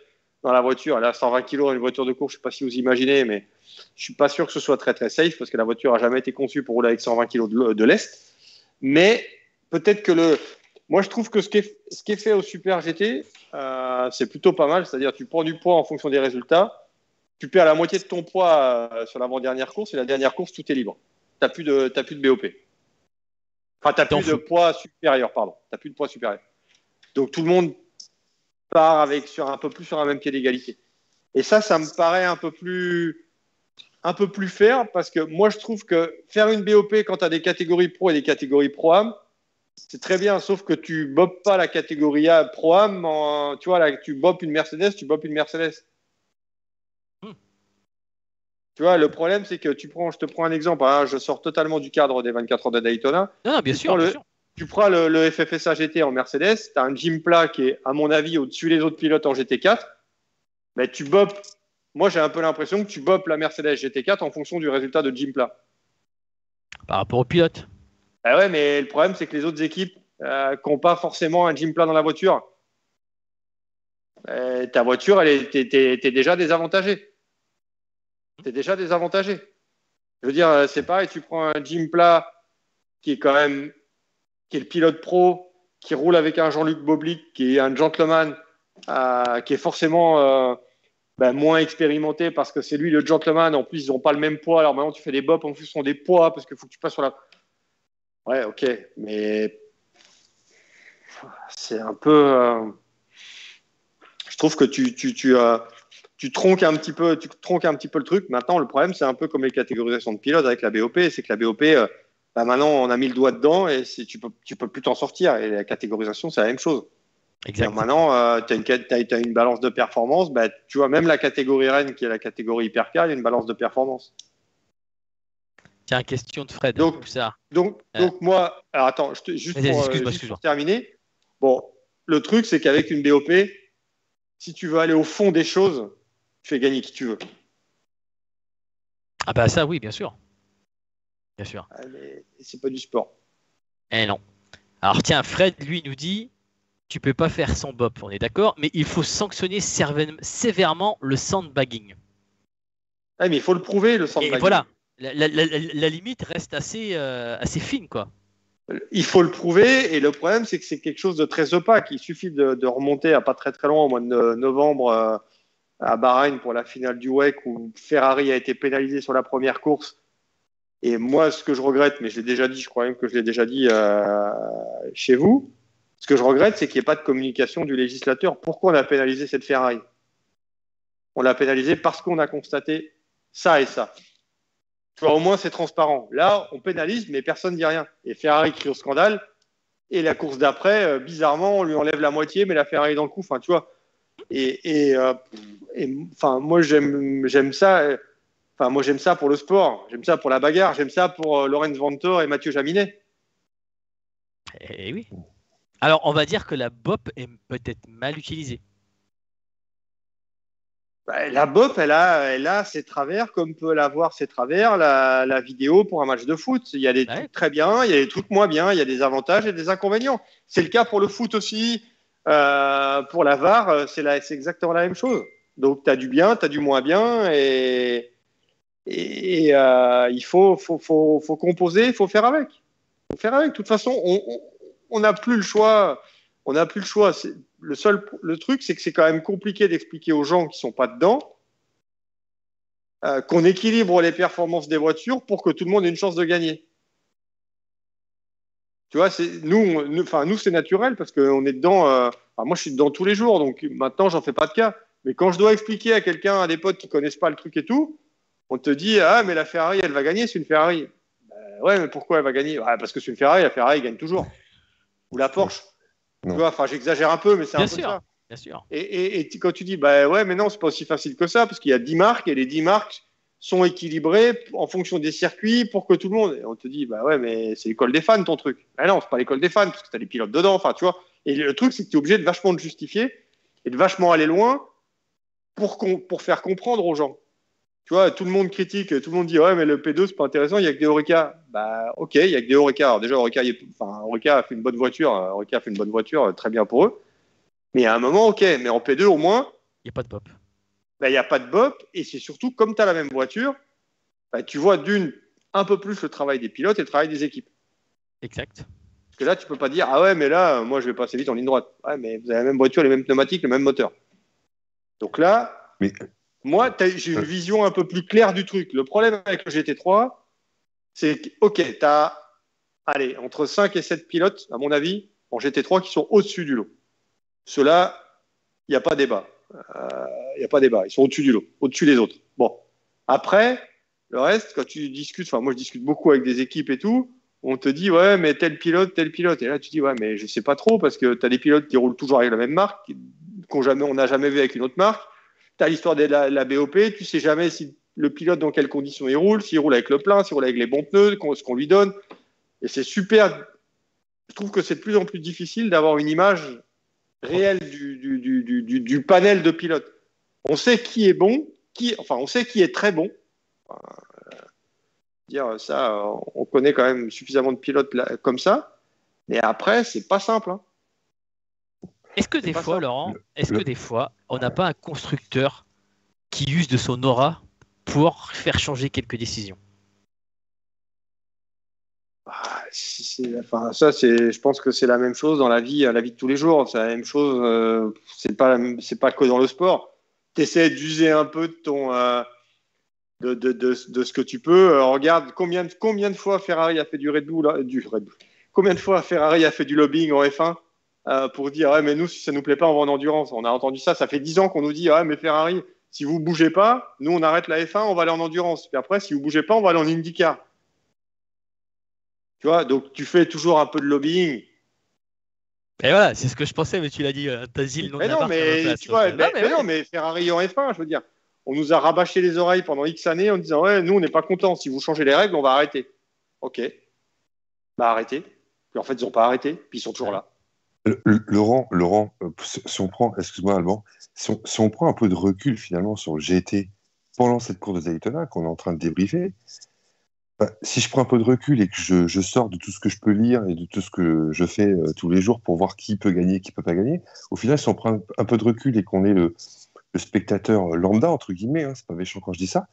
dans la voiture. Là, 120 kilos dans une voiture de course, je ne sais pas si vous imaginez, mais je ne suis pas sûr que ce soit très très safe parce que la voiture n'a jamais été conçue pour rouler avec 120 kilos de lest. Mais peut-être que moi, je trouve que ce qui est fait au Super GT, c'est plutôt pas mal. C'est-à-dire, tu prends du poids en fonction des résultats. Tu perds la moitié de ton poids sur l'avant-dernière course et la dernière course, tout est libre. Tu n'as plus de BOP. Enfin, tu n'as plus de poids supérieur, pardon. Tu n'as plus de poids supérieur. Donc, tout le monde part un peu plus sur un même pied d'égalité. Et ça me paraît un peu plus fair parce que moi, je trouve que faire une BOP quand tu as des catégories pro et des catégories pro-am, c'est très bien, sauf que tu bobes pas la catégorie A Pro-Am. Tu vois, là, tu bobes une Mercedes, tu bobes une Mercedes. Tu vois, le problème, c'est que je te prends un exemple. Hein, je sors totalement du cadre des 24 heures de Daytona. Non, bien sûr. Tu prends le FFSA GT en Mercedes, tu as un Jim Plat qui est, à mon avis, au-dessus des autres pilotes en GT4. Mais tu bobes. Moi, j'ai un peu l'impression que tu bobes la Mercedes GT4 en fonction du résultat de Jim Plat. Par rapport au pilote. Ah ouais, mais le problème, c'est que les autres équipes qui n'ont pas forcément un Jim Plat dans la voiture, ta voiture, t'es déjà désavantagé. T'es déjà désavantagé. Je veux dire, c'est pareil, tu prends un Jim Plat qui est le pilote pro, qui roule avec un Jean-Luc Boblic, qui est un gentleman, qui est forcément moins expérimenté parce que c'est lui le gentleman. En plus, ils n'ont pas le même poids. Alors maintenant, tu fais des bops en fonction des poids parce qu'il faut que tu passes sur la. Ouais, ok, mais c'est un peu. Je trouve que tu tronques un petit peu le truc. Maintenant, le problème, c'est un peu comme les catégorisations de pilotes avec la BOP, c'est que la BOP, maintenant, on a mis le doigt dedans et tu peux plus t'en sortir. Et la catégorisation, c'est la même chose. Exactement. Maintenant, tu as une balance de performance. Tu vois, même la catégorie Rennes, qui est la catégorie hypercar, il y a une balance de performance. Tiens, question de Fred. Donc moi, alors attends, juste pour terminer. Bon, le truc, c'est qu'avec une BOP, si tu veux aller au fond des choses, tu fais gagner qui tu veux. Ah bah ça, oui, bien sûr. Bien sûr. Mais c'est pas du sport. Eh non. Alors tiens, Fred, lui, nous dit, tu peux pas faire sans BOP, on est d'accord, mais il faut sanctionner sévèrement le sandbagging. Ah, mais il faut le prouver, le sandbagging. Et voilà. La limite reste assez fine, quoi. Il faut le prouver, et le problème, c'est que c'est quelque chose de très opaque. Il suffit de remonter à pas très très loin, au mois de novembre, à Bahreïn pour la finale du WEC, où Ferrari a été pénalisé sur la première course. Et moi, ce que je regrette, mais je l'ai déjà dit, je crois même que je l'ai déjà dit chez vous, ce que je regrette, c'est qu'il n'y ait pas de communication du législateur. Pourquoi on a pénalisé cette Ferrari? On l'a pénalisé parce qu'on a constaté ça et ça. Tu vois, au moins, c'est transparent. Là, on pénalise, mais personne ne dit rien. Et Ferrari crie au scandale. Et la course d'après, bizarrement, on lui enlève la moitié, mais la Ferrari est dans le coup. Enfin, tu vois. Enfin, moi, j'aime ça. Enfin, moi, j'aime ça pour le sport. J'aime ça pour la bagarre. J'aime ça pour Lorenz Vanthoor et Mathieu Jaminet. Eh oui. Alors, on va dire que la BOP est peut-être mal utilisée. La BOP, elle a ses travers, comme peut l'avoir ses travers la vidéo pour un match de foot. Il y a des trucs très bien, il y a des trucs moins bien, il y a des avantages et des inconvénients. C'est le cas pour le foot aussi. Pour la VAR, c'est exactement la même chose. Donc, tu as du bien, tu as du moins bien et il faut composer, il faut faire avec. De toute façon, on n'a plus le choix. On n'a plus le choix. Le truc, c'est que c'est quand même compliqué d'expliquer aux gens qui sont pas dedans qu'on équilibre les performances des voitures pour que tout le monde ait une chance de gagner. Tu vois, nous, c'est naturel parce qu'on est dedans. Moi, je suis dedans tous les jours, donc maintenant, j'en fais pas de cas. Mais quand je dois expliquer à quelqu'un, à des potes qui connaissent pas le truc et tout, on te dit mais la Ferrari, elle va gagner, c'est une Ferrari. Ouais, mais pourquoi elle va gagner? Parce que c'est une Ferrari, la Ferrari gagne toujours. Ou la Porsche. Tu vois, j'exagère un peu, mais c'est un peu ça. Bien sûr. Et quand tu dis, ouais, mais non, c'est pas aussi facile que ça, parce qu'il y a 10 marques, et les 10 marques sont équilibrées en fonction des circuits pour que tout le monde. Et on te dit, ouais, mais c'est l'école des fans, ton truc. Non, c'est pas l'école des fans, parce que t'as les pilotes dedans, enfin, tu vois. Et le truc, c'est que tu es obligé de vachement te justifier et de vachement aller loin pour faire comprendre aux gens. Tu vois, tout le monde critique, tout le monde dit, ouais, mais le P2, c'est pas intéressant, il y a que des Oreca. Ok, il y a que des Oreca. Alors déjà, Oreca a fait une bonne voiture, très bien pour eux. Mais à un moment, ok, mais en P2 au moins, il n'y a pas de BOP. Il n'y a pas de BOP, et c'est surtout, comme tu as la même voiture, tu vois un peu plus le travail des pilotes et le travail des équipes. Exact. Parce que là, tu peux pas dire, ouais, mais là, moi, je vais passer vite en ligne droite. Ouais, mais vous avez la même voiture, les mêmes pneumatiques, le même moteur. Donc là, moi, j'ai une vision un peu plus claire du truc. Le problème avec le GT3, c'est que, ok, tu as, entre 5 et 7 pilotes, à mon avis, en GT3 qui sont au-dessus du lot. Ceux-là, il n'y a pas débat. Ils sont au-dessus du lot, au-dessus des autres. Bon. Après, le reste, quand tu discutes, moi je discute beaucoup avec des équipes et tout, on te dit, ouais, mais tel pilote. Et là, tu dis, ouais, mais je sais pas trop, parce que tu as des pilotes qui roulent toujours avec la même marque, on n'a jamais vu avec une autre marque. Tu as l'histoire de la BOP, tu sais jamais si le pilote dans quelles conditions il roule, s'il roule avec le plein, s'il roule avec les bons pneus, ce qu'on lui donne. Et c'est super. Je trouve que c'est de plus en plus difficile d'avoir une image réelle du panel de pilotes. On sait qui est bon, on sait qui est très bon. Dire ça, on connaît quand même suffisamment de pilotes là, comme ça. Mais après, c'est pas simple. Hein. Est-ce que des fois, Laurent, des fois, on n'a pas un constructeur qui use de son aura pour faire changer quelques décisions? Je pense que c'est la même chose dans la vie de tous les jours. C'est la même chose. C'est pas que dans le sport. Tu essaies d'user un peu de ton de ce que tu peux. Regarde combien de fois Ferrari a fait du Red Bull. Combien de fois Ferrari a fait du lobbying en F1 pour dire ouais, mais nous si ça nous plaît pas on va en endurance. On a entendu ça. Ça fait 10 ans qu'on nous dit mais Ferrari si vous bougez pas, nous on arrête la F1, on va aller en endurance. Puis après si vous bougez pas, on va aller en IndyCar. Tu vois, donc tu fais toujours un peu de lobbying. Et voilà, c'est ce que je pensais, mais tu l'as dit, t'as dit le nom de la marque. Mais tu vois, mais Ferrari en F1, je veux dire, on nous a rabâché les oreilles pendant X années en disant ouais, nous on n'est pas contents, si vous changez les règles, on va arrêter. Ok, arrêtez. Puis en fait, ils n'ont pas arrêté, puis ils sont toujours là. Laurent, si on prend, excuse-moi Alban, si on prend un peu de recul finalement sur le GT pendant cette course de Daytona qu'on est en train de débriefer, si je prends un peu de recul et que je sors de tout ce que je peux lire et de tout ce que je fais tous les jours pour voir qui peut gagner, qui peut pas gagner, au final, si on prend un peu de recul et qu'on est le spectateur lambda, entre guillemets, c'est pas méchant quand je dis ça,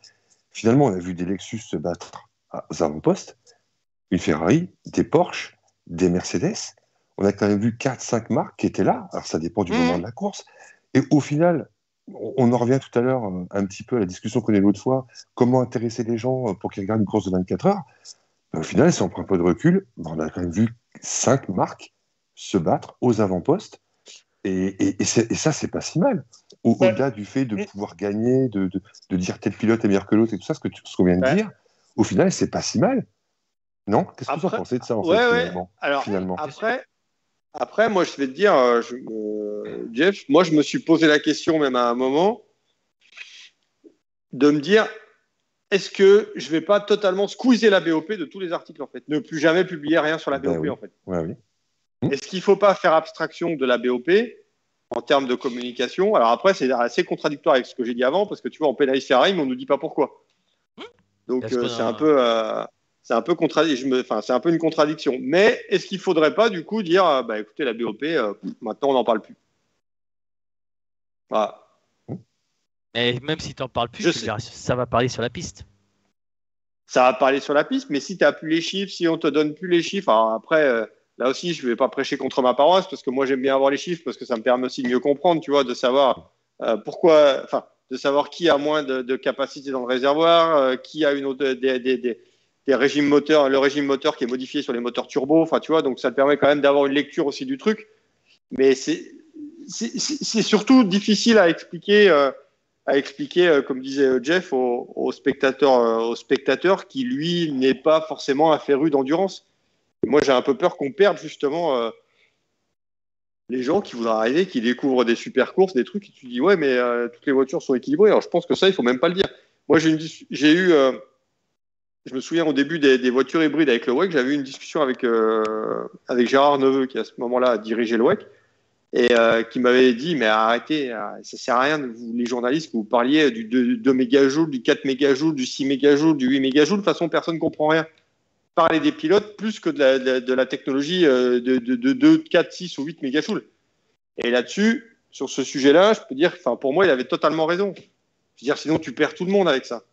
finalement, on a vu des Lexus se battre aux avant-postes, une Ferrari, des Porsche, des Mercedes. On a quand même vu 4-5 marques qui étaient là. Alors, ça dépend du moment de la course. Et au final, on en revient tout à l'heure un petit peu à la discussion qu'on a eu l'autre fois. Comment intéresser les gens pour qu'ils regardent une course de 24 heures? Au final, si on prend un peu de recul, on a quand même vu 5 marques se battre aux avant-postes. Et ça, c'est pas si mal. Au-delà du fait de pouvoir gagner, de dire tel pilote est meilleur que l'autre et tout ça, ce qu'on vient de dire, au final, c'est pas si mal. Non? Qu'est-ce que vous en pensez de ça, en fait, finalement? Alors, après, moi, je vais te dire, Jeff, moi, je me suis posé la question, même à un moment, de me dire, est-ce que je vais pas totalement squeezer la BOP de tous les articles, en fait? Ne plus jamais publier rien sur la BOP, en fait. Ouais, oui. Est-ce qu'il ne faut pas faire abstraction de la BOP en termes de communication. Alors après, c'est assez contradictoire avec ce que j'ai dit avant, parce que tu vois, on pénalise Ferrari, mais on ne nous dit pas pourquoi. Donc c'est un peu c'est un peu c'est un peu une contradiction. Mais est-ce qu'il faudrait pas du coup dire bah écoutez, la BOP maintenant on n'en parle plus. Voilà. Et même si tu n'en parles plus, ça va parler sur la piste. Ça va parler sur la piste, mais si tu n'as plus les chiffres, si on te donne plus les chiffres, alors après là aussi je vais pas prêcher contre ma paroisse, parce que moi j'aime bien avoir les chiffres, parce que ça me permet aussi de mieux comprendre, tu vois, de savoir pourquoi, enfin de savoir qui a moins de capacité dans le réservoir, qui a une autre, des régimes moteurs, le régime moteur qui est modifié sur les moteurs turbo, enfin tu vois, donc ça te permet quand même d'avoir une lecture aussi du truc. Mais c'est surtout difficile à expliquer, comme disait Jeff, au spectateur qui lui n'est pas forcément un féru d'endurance. Moi j'ai un peu peur qu'on perde justement les gens qui voudraient arriver, qui découvrent des super courses, des trucs, et tu dis ouais, mais toutes les voitures sont équilibrées. Alors je pense que ça, il faut même pas le dire. Moi, je me souviens au début des voitures hybrides avec le WEC, j'avais eu une discussion avec Gérard Neveu, qui à ce moment-là dirigeait le WEC, et qui m'avait dit mais arrêtez, ça sert à rien, vous, les journalistes, que vous parliez du 2 mégajoules, du 4 mégajoules, du 6 mégajoules, du 8 mégajoules. De toute façon, personne ne comprend rien. Parler des pilotes plus que de la technologie de 2, 4, 6 ou 8 mégajoules. Et là-dessus, sur ce sujet-là, je peux dire, enfin, pour moi, il avait totalement raison. Je veux dire, sinon, tu perds tout le monde avec ça.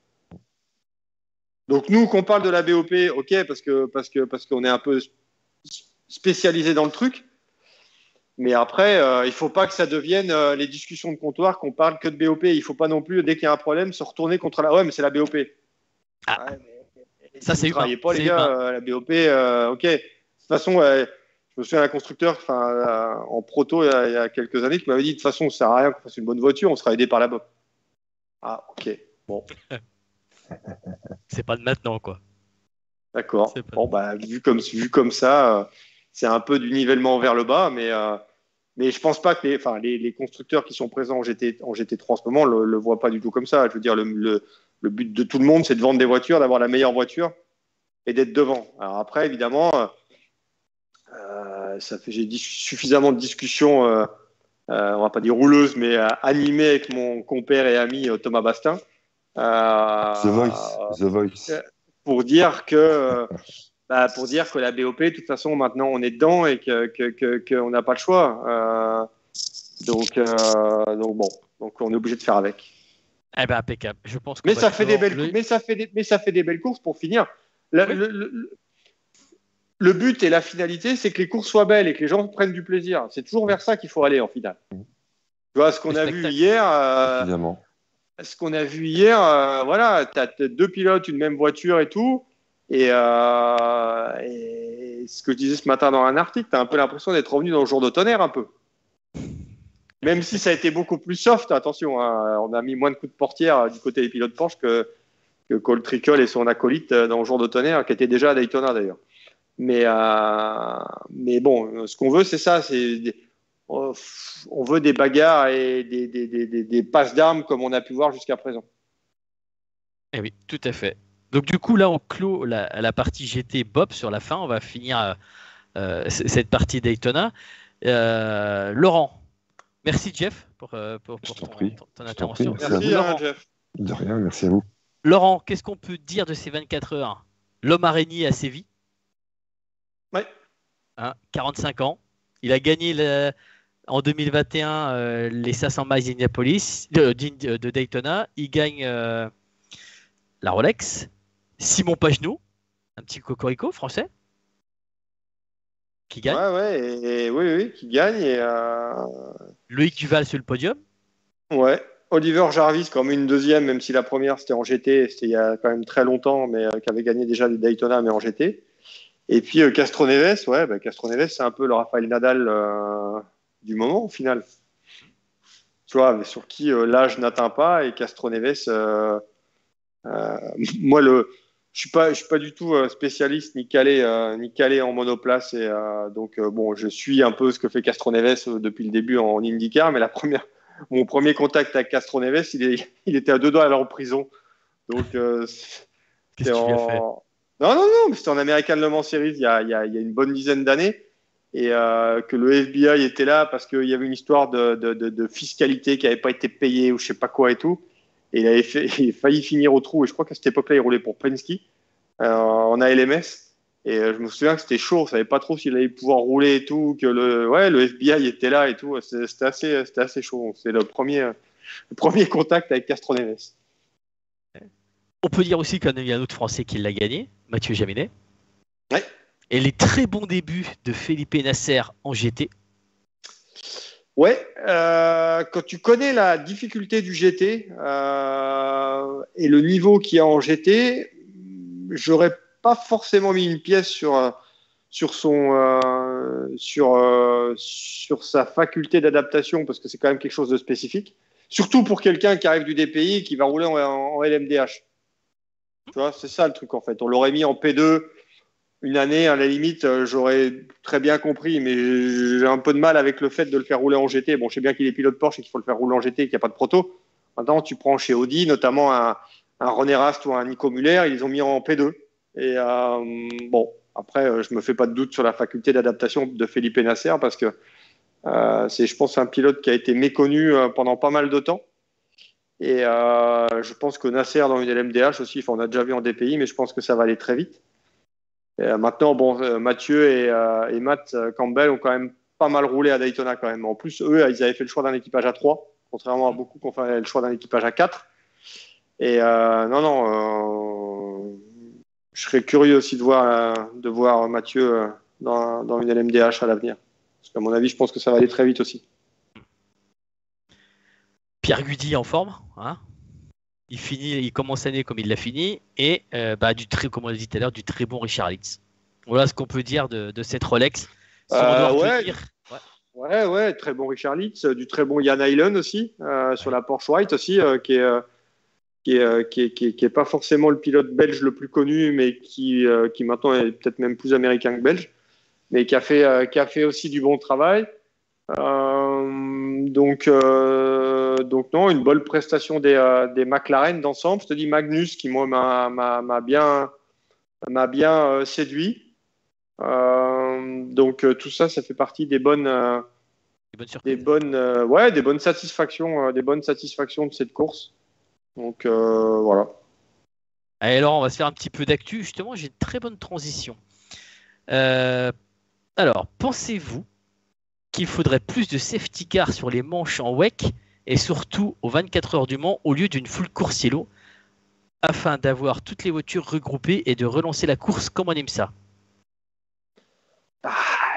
Donc, nous, qu'on parle de la BOP, ok, parce qu'on est un peu spécialisé dans le truc. Mais après, il ne faut pas que ça devienne les discussions de comptoir qu'on parle que de BOP. Il ne faut pas non plus, dès qu'il y a un problème, se retourner contre la. Ouais, mais c'est la BOP. Ah. Ouais, ça, c'est humain. Pas, les gars, la BOP, ok. De toute façon, je me souviens d'un constructeur en proto il y a quelques années qui m'avait dit de toute façon, ça ne sert à rien qu'on fasse une bonne voiture, on sera aidé par la BOP. Ah, ok. Bon. C'est pas de maintenant, quoi. D'accord. Bon, bah, vu comme ça, c'est un peu du nivellement vers le bas, mais je pense pas que les constructeurs qui sont présents en GT3 en ce moment le voient pas du tout comme ça. Je veux dire, le but de tout le monde, c'est de vendre des voitures, d'avoir la meilleure voiture et d'être devant. Alors après, évidemment, j'ai suffisamment de discussions, on va pas dire rouleuses, mais animées avec mon compère et ami Thomas Bastin. The Voice. Pour dire que la BOP, de toute façon, maintenant, on est dedans et qu'on n'a pas le choix. Donc bon, donc on est obligé de faire avec. Eh ben impeccable. Je pense que mais ça fait des belles courses pour finir. Le but et la finalité, c'est que les courses soient belles et que les gens prennent du plaisir. C'est toujours vers ça qu'il faut aller en finale. Tu vois ce qu'on a vu hier. Évidemment. Ce qu'on a vu hier, voilà, tu as 2 pilotes, une même voiture et tout. Et ce que je disais ce matin dans un article, tu as un peu l'impression d'être revenu dans le jour de tonnerre un peu. Même si ça a été beaucoup plus soft, attention, hein, on a mis moins de coups de portière du côté des pilotes Porsche que Cole Trickle et son acolyte dans le jour de tonnerre, qui était déjà à Daytona d'ailleurs. Mais bon, ce qu'on veut, c'est ça, on veut des bagarres et des passes d'armes comme on a pu voir jusqu'à présent. Eh oui, tout à fait. Donc du coup, là, on clôt la partie GT Bob sur la fin. On va finir cette partie Daytona. Laurent, merci Jeff pour ton intervention. Merci Jeff. De rien, merci à vous. Laurent, qu'est-ce qu'on peut dire de ces 24 heures? L'homme araignée à Séville. Ouais. 45 ans. Il a gagné en 2021 les 500 miles d'Indianapolis, de Daytona. Il gagne la Rolex. Simon Pagenaud, un petit cocorico français, qui gagne. Oui, qui gagne. Et Loïc Duval sur le podium. Ouais. Oliver Jarvis comme une deuxième, même si la première c'était en GT, c'était il y a quand même très longtemps, mais qui avait gagné déjà des Daytona, mais en GT. Et puis Castroneves, Castroneves, c'est un peu le Rafael Nadal du moment au final. Tu vois, sur qui l'âge n'atteint pas, et Castroneves, moi je suis pas du tout spécialiste ni calé en monoplace, et donc bon, je suis un peu ce que fait Castroneves depuis le début en IndyCar, mais mon premier contact avec Castroneves, il était à 2 doigts à aller en prison. Donc qu'est-ce que tu lui as fait? Non, mais c'était en American Le Mans Series il y a une bonne dizaine d'années. et que le FBI était là parce qu'il y avait une histoire de fiscalité qui n'avait pas été payée ou je sais pas quoi et tout. Et il a failli finir au trou. Et je crois qu'à cette époque-là, il roulait pour Penske en ALMS. Et je me souviens que c'était chaud. On savait pas trop s'il allait pouvoir rouler et tout. Que le FBI était là et tout. C'était assez chaud. C'est le premier contact avec Castroneves. On peut dire aussi qu'il y a un autre Français qui l'a gagné, Mathieu Jaminet. Ouais. Et les très bons débuts de Felipe Nasser en GT. Ouais, quand tu connais la difficulté du GT et le niveau qu'il y a en GT, j'aurais pas forcément mis une pièce sur sa faculté d'adaptation parce que c'est quand même quelque chose de spécifique. Surtout pour quelqu'un qui arrive du DPI qui va rouler en LMDH. Tu vois, c'est ça le truc en fait. On l'aurait mis en P2 une année, à la limite, j'aurais très bien compris, mais j'ai un peu de mal avec le fait de le faire rouler en GT. Bon, je sais bien qu'il est pilote Porsche et qu'il faut le faire rouler en GT et qu'il n'y a pas de proto. Maintenant, tu prends chez Audi, notamment un René Rast ou un Nico Müller, ils les ont mis en P2. Et bon, après, je me fais pas de doute sur la faculté d'adaptation de Felipe Nasser parce que c'est, je pense, un pilote qui a été méconnu pendant pas mal de temps. Et je pense que Nasser dans une LMDH aussi, on a déjà vu en DPI, mais je pense que ça va aller très vite. Maintenant, bon, Mathieu et Matt Campbell ont quand même pas mal roulé à Daytona quand même. En plus, eux, ils avaient fait le choix d'un équipage à 3, contrairement à beaucoup qui ont fait le choix d'un équipage à 4. Et je serais curieux aussi de voir Mathieu dans une LMDH à l'avenir. Parce qu'à mon avis, je pense que ça va aller très vite aussi. Pierre Gudy en forme, hein. Il commence l'année comme il l'a fini, et comme on l'a dit tout à l'heure, du très bon Richard Litz. Voilà ce qu'on peut dire de cette Rolex. Ouais, très bon Richard Litz, du très bon Jan Heylen aussi, sur la Porsche White aussi, qui est pas forcément le pilote belge le plus connu, mais qui maintenant est peut-être même plus américain que belge, mais qui a fait aussi du bon travail. Donc non, une bonne prestation des McLaren d'ensemble. Je te dis Magnus qui moi m'a bien séduit. Donc tout ça fait partie des bonnes satisfactions de cette course. Donc voilà. Allez, alors on va se faire un petit peu d'actu. Justement, j'ai une très bonne transition. Alors, pensez-vous qu'il faudrait plus de safety car sur les manches en WEC et surtout aux 24 heures du Mans au lieu d'une full course yellow afin d'avoir toutes les voitures regroupées et de relancer la course comme en IMSA?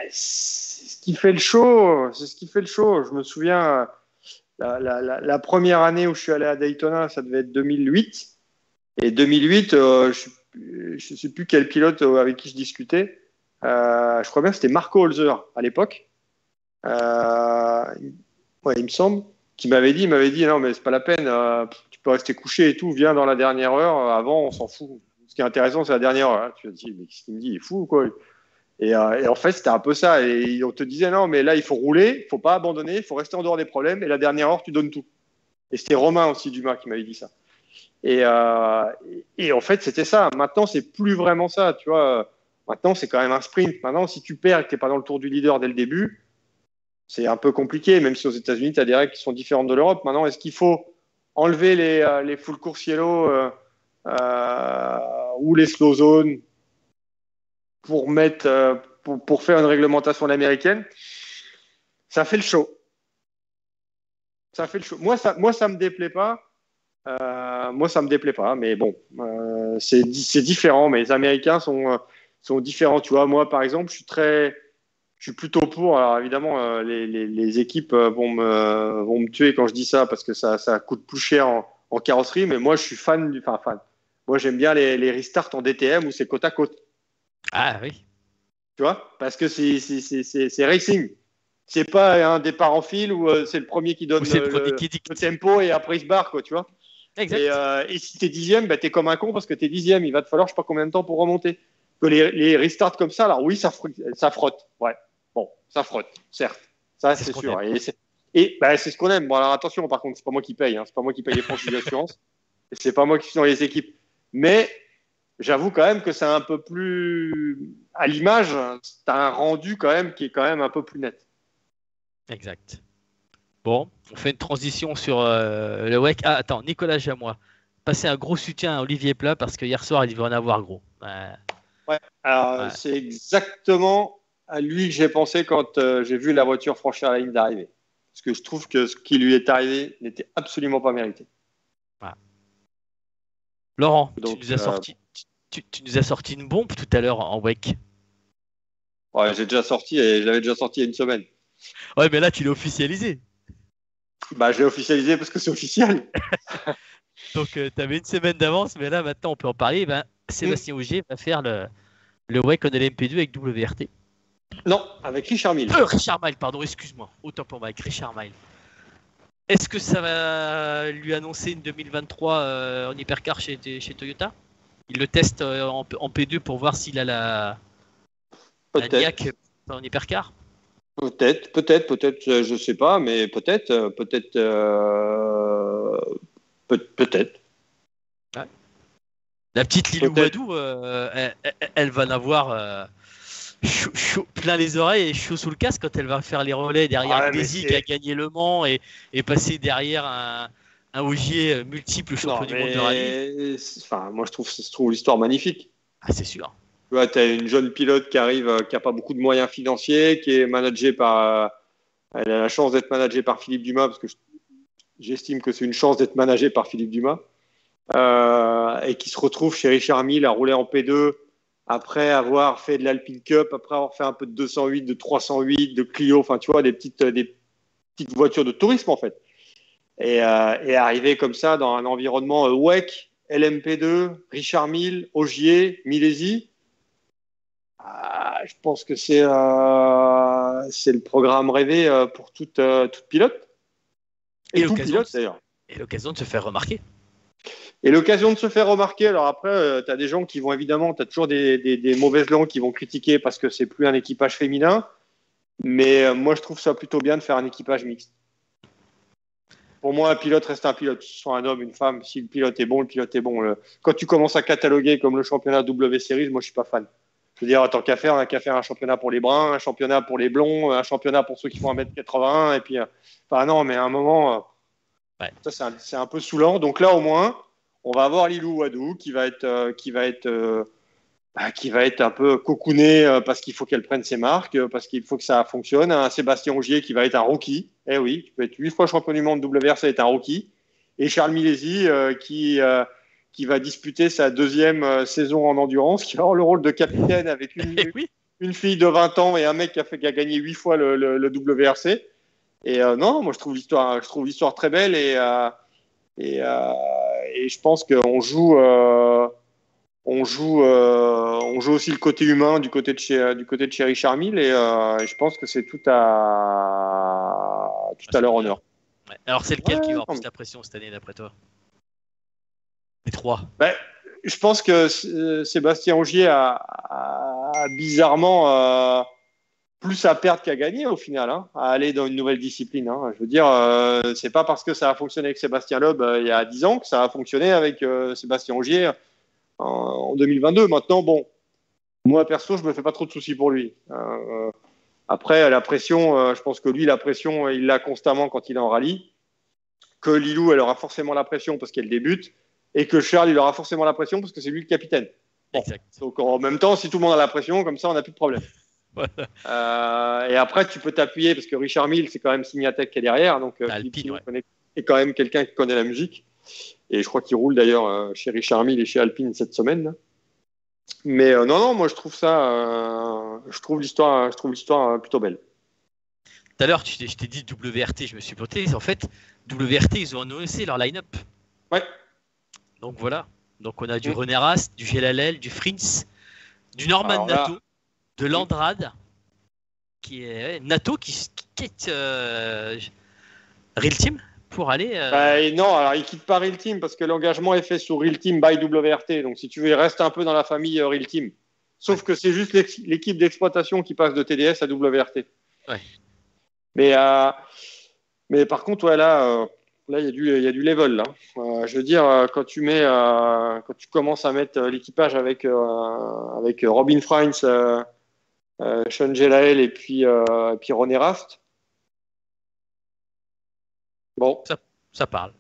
C'est ce qui fait le show. Je me souviens, la première année où je suis allé à Daytona, ça devait être 2008. Et 2008, je ne sais plus quel pilote avec qui je discutais. Je crois bien que c'était Marco Holzer à l'époque. Il me semble, qui m'avait dit non mais c'est pas la peine, tu peux rester couché et tout, viens dans la dernière heure, avant on s'en fout. Ce qui est intéressant c'est la dernière heure. Hein. Tu te dis mais qu'est-ce qu'il me dit, il est fou quoi. Et en fait c'était un peu ça, et on te disait non mais là il faut rouler, il faut pas abandonner, il faut rester en dehors des problèmes, et la dernière heure tu donnes tout. Et c'était Romain aussi Dumas qui m'avait dit ça. Et en fait c'était ça. Maintenant c'est plus vraiment ça, tu vois. Maintenant c'est quand même un sprint. Maintenant si tu perds et que t'es pas dans le tour du leader dès le début, c'est un peu compliqué, même si aux États-Unis, tu as des règles qui sont différentes de l'Europe. Maintenant, est-ce qu'il faut enlever les full course yellow ou les slow zones pour faire une réglementation américaine? Ça fait le show. Moi, ça me déplaît pas. Mais bon, c'est différent. Mais les Américains sont différents. Tu vois, moi, par exemple, je suis plutôt pour. Alors évidemment, les équipes vont me tuer quand je dis ça parce que ça coûte plus cher en carrosserie. Mais moi, je suis fan. Moi, j'aime bien les restarts en DTM où c'est côte à côte. Ah oui. Tu vois, parce que c'est racing. C'est pas un départ en fil où c'est le premier qui donne le tempo et après il se barre, quoi. Tu vois. Exact. Et si t'es 10e, t'es comme un con parce que t'es 10e. Il va te falloir je sais pas combien de temps pour remonter. Que les restarts comme ça, alors oui, ça frotte. Ouais. Bon, ça frotte, certes. Ça, c'est sûr. Et c'est ce qu'on aime. Bon, alors attention, par contre, c'est pas moi qui paye. Hein. C'est pas moi qui paye les franchises d'assurance. Et c'est pas moi qui suis dans les équipes. Mais j'avoue quand même que c'est un peu plus à l'image, tu as un rendu quand même qui est quand même un peu plus net. Exact. Bon, on fait une transition sur le WEC. Ah, attends, Nicolas Jamois. Passer un gros soutien à Olivier Plat parce que hier soir, il devait en avoir gros. Ouais, alors Ouais. c'est exactement à lui que j'ai pensé quand j'ai vu la voiture franchir la ligne d'arrivée. Parce que je trouve que ce qui lui est arrivé n'était absolument pas mérité. Laurent, Donc, tu nous as sorti une bombe tout à l'heure en WEC. ouais, j'ai déjà sorti et je l'avais déjà sorti il y a une semaine. Ouais, mais là, tu l'as officialisé. Bah, je l'ai officialisé parce que c'est officiel. Donc, tu avais une semaine d'avance, mais là, maintenant, on peut en parler. Ben, Sébastien Ogier va faire le WEC en LMP2 avec WRT. Non, avec Richard Mille. Richard Mille, pardon, excuse-moi. Autant pour moi, avec Richard Mille. Est-ce que ça va lui annoncer une 2023 en hypercar chez Toyota? Il le teste en P2 pour voir s'il a la niaque en hypercar? Peut-être, je sais pas, mais peut-être. Ouais. La petite Lilou Peut-être. Wadou, elle va en avoir chaud, plein les oreilles et chaud sous le casque quand elle va faire les relais derrière Bézi qui a gagné Le Mans et passer derrière un Ogier multiple champion du monde de rallye. Enfin, moi, je trouve l'histoire magnifique. Ah, c'est sûr. Tu vois, tu as une jeune pilote qui arrive, qui n'a pas beaucoup de moyens financiers, qui est managée par. Elle a la chance d'être managée par Philippe Dumas, parce que j'estime que c'est une chance d'être managée par Philippe Dumas. Et qui se retrouve chez Richard Mille à rouler en P2 après avoir fait de l'Alpine Cup, après avoir fait un peu de 208, de 308, de Clio, enfin, tu vois, des petites voitures de tourisme, en fait. Et arriver comme ça dans un environnement WEC, LMP2, Richard Mille, Ogier, Milesi. Je pense que c'est le programme rêvé pour toute pilote. Et tout pilote, d'ailleurs. Et l'occasion de se faire remarquer. Et l'occasion de se faire remarquer. Alors après, tu as des gens qui vont évidemment, tu as toujours des mauvaises langues qui vont critiquer parce que c'est plus un équipage féminin. Mais moi, je trouve ça plutôt bien de faire un équipage mixte. Pour moi, un pilote reste un pilote. Soit un homme, une femme. Si le pilote est bon, le pilote est bon. Quand tu commences à cataloguer comme le championnat W Series, moi, je suis pas fan. Je veux dire, tant qu'à faire, on a qu'à faire un championnat pour les bruns, un championnat pour les blonds, un championnat pour ceux qui font 1m81. Et puis, enfin, non, mais à un moment, ça, c'est un peu saoulant. Donc là, au moins, on va avoir Lilou Wadou qui va être un peu cocooné parce qu'il faut qu'elle prenne ses marques, parce qu'il faut que ça fonctionne. Un Sébastien Ogier qui va être un rookie. Eh oui, tu peux être 8 fois champion du monde WRC et être un rookie. Et Charles Milesi qui va disputer sa deuxième saison en endurance, qui va avoir le rôle de capitaine avec une fille de 20 ans et un mec qui a gagné 8 fois le WRC. Et non, moi je trouve l'histoire très belle et je pense qu'on joue aussi le côté humain du côté de chez Richard Mille et je pense que c'est tout à leur honneur. Ouais. Alors c'est lequel qui va avoir plus la pression cette année d'après toi? Les trois. Je pense que Sébastien Ogier a bizarrement plus à perdre qu'à gagner au final, à aller dans une nouvelle discipline. Je veux dire, c'est pas parce que ça a fonctionné avec Sébastien Loeb il y a 10 ans que ça a fonctionné avec Sébastien Ogier en 2022. Maintenant, bon, moi perso, je me fais pas trop de soucis pour lui. Après, la pression, je pense que lui, la pression, il l'a constamment quand il est en rallye. Que Lilou, elle aura forcément la pression parce qu'elle débute. Et que Charles, il aura forcément la pression parce que c'est lui le capitaine. Bon. Exact. Donc en même temps, si tout le monde a la pression, comme ça, on n'a plus de problème. Et après, tu peux t'appuyer parce que Richard Mille, c'est quand même Signatec qui est derrière. Donc Alpine, est quand même quelqu'un qui connaît la musique. Et je crois qu'il roule d'ailleurs chez Richard Mille et chez Alpine cette semaine. Mais non, moi je trouve l'histoire plutôt belle. Tout à l'heure, je t'ai dit WRT, je me suis planté. En fait, WRT, ils ont annoncé leur line-up. Ouais. Donc voilà. Donc on a du René Rast, du Gélalel, du Frins, du Norman Nato, de Landrade, qui est Nato qui quitte Real Team pour aller. Non, alors il quitte pas Real Team parce que l'engagement est fait sur Real Team by WRT. Donc si tu veux, il reste un peu dans la famille Real Team. Sauf que c'est juste l'équipe d'exploitation qui passe de TDS à WRT. Ouais. Mais par contre, là, il y a du level. Là. Je veux dire, quand tu commences à mettre l'équipage avec Robin Freins, Sean Gelael et puis René Rast, bon, Ça parle.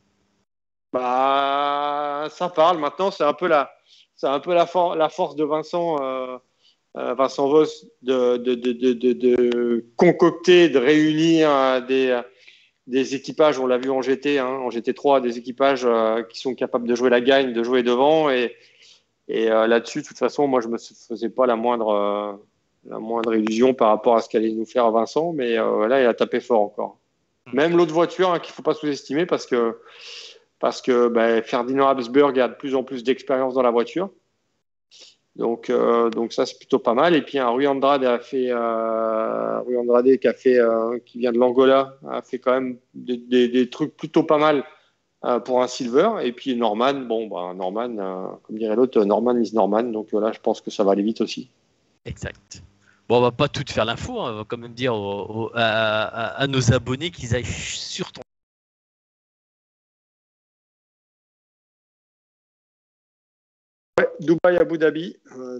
bah, ça parle. Maintenant, c'est un peu la force de Vincent Voss de concocter, de réunir des équipages, on l'a vu en GT, en GT3, des équipages qui sont capables de jouer la gagne, de jouer devant. Et là-dessus, de toute façon, moi, je me faisais pas la moindre illusion par rapport à ce qu'allait nous faire Vincent. Mais là, il a tapé fort encore. Même l'autre voiture, qu'il ne faut pas sous-estimer parce que Ferdinand Habsburg a de plus en plus d'expérience dans la voiture. Donc ça, c'est plutôt pas mal. Et puis, Rui Andrade qui vient de l'Angola, a fait quand même des trucs plutôt pas mal pour un Silver. Et puis, Norman, comme dirait l'autre, Norman is Norman. Donc là, je pense que ça va aller vite aussi. Exact. Bon, on va pas tout faire l'info, on va quand même dire à nos abonnés qu'ils aillent sur ton. Ouais, Dubaï, Abu Dhabi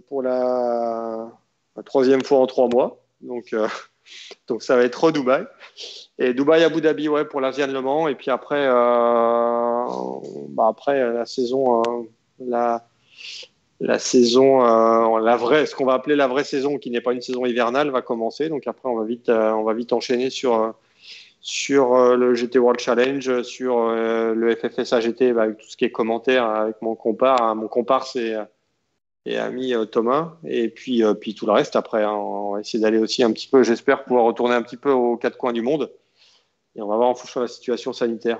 pour la 3e fois en 3 mois. Donc ça va être Dubaï. Et Dubaï, Abu Dhabi, ouais, pour l'Asian Le Mans. Et puis après, la saison, ce qu'on va appeler la vraie saison, qui n'est pas une saison hivernale, va commencer. Donc après, on va vite enchaîner sur le GT World Challenge, sur le FFS AGT, avec tout ce qui est commentaire avec mon comparse et ami Thomas, et puis tout le reste après. On va essayer d'aller aussi un petit peu, j'espère pouvoir retourner un petit peu aux 4 coins du monde, et on va voir en fonction de la situation sanitaire.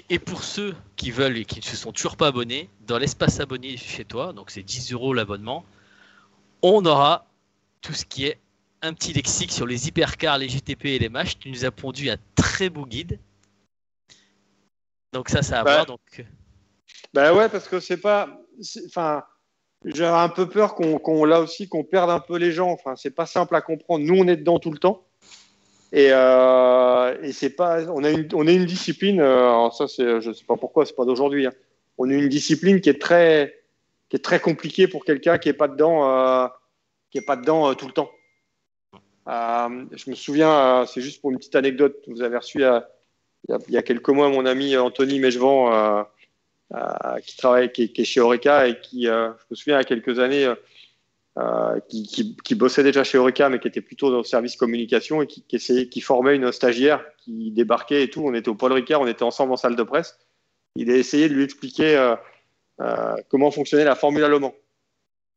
Et pour ceux qui veulent et qui ne se sont toujours pas abonnés, dans l'espace abonné chez toi, donc c'est 10 € l'abonnement, on aura tout ce qui est un petit lexique sur les hypercars, les GTP et les MASH. Tu nous as pondu un très beau guide. Donc ça à voir. Donc... ouais, parce que j'ai un peu peur qu'on perde un peu les gens. Enfin, c'est pas simple à comprendre. Nous, on est dedans tout le temps. Et c'est pas, on a une discipline. Alors ça, je sais pas pourquoi, c'est pas d'aujourd'hui. On a une discipline qui est très compliquée pour quelqu'un qui est pas dedans tout le temps. Je me souviens, c'est juste pour une petite anecdote. Vous avez reçu il y a quelques mois mon ami Anthony Mechevant, qui est chez Oreca et qui, je me souviens, il y a quelques années, qui bossait déjà chez Oreca, mais qui était plutôt dans le service communication et qui formait une stagiaire qui débarquait et tout. On était au Paul Ricard, on était ensemble en salle de presse. Il a essayé de lui expliquer comment fonctionnait la Formule Le Mans.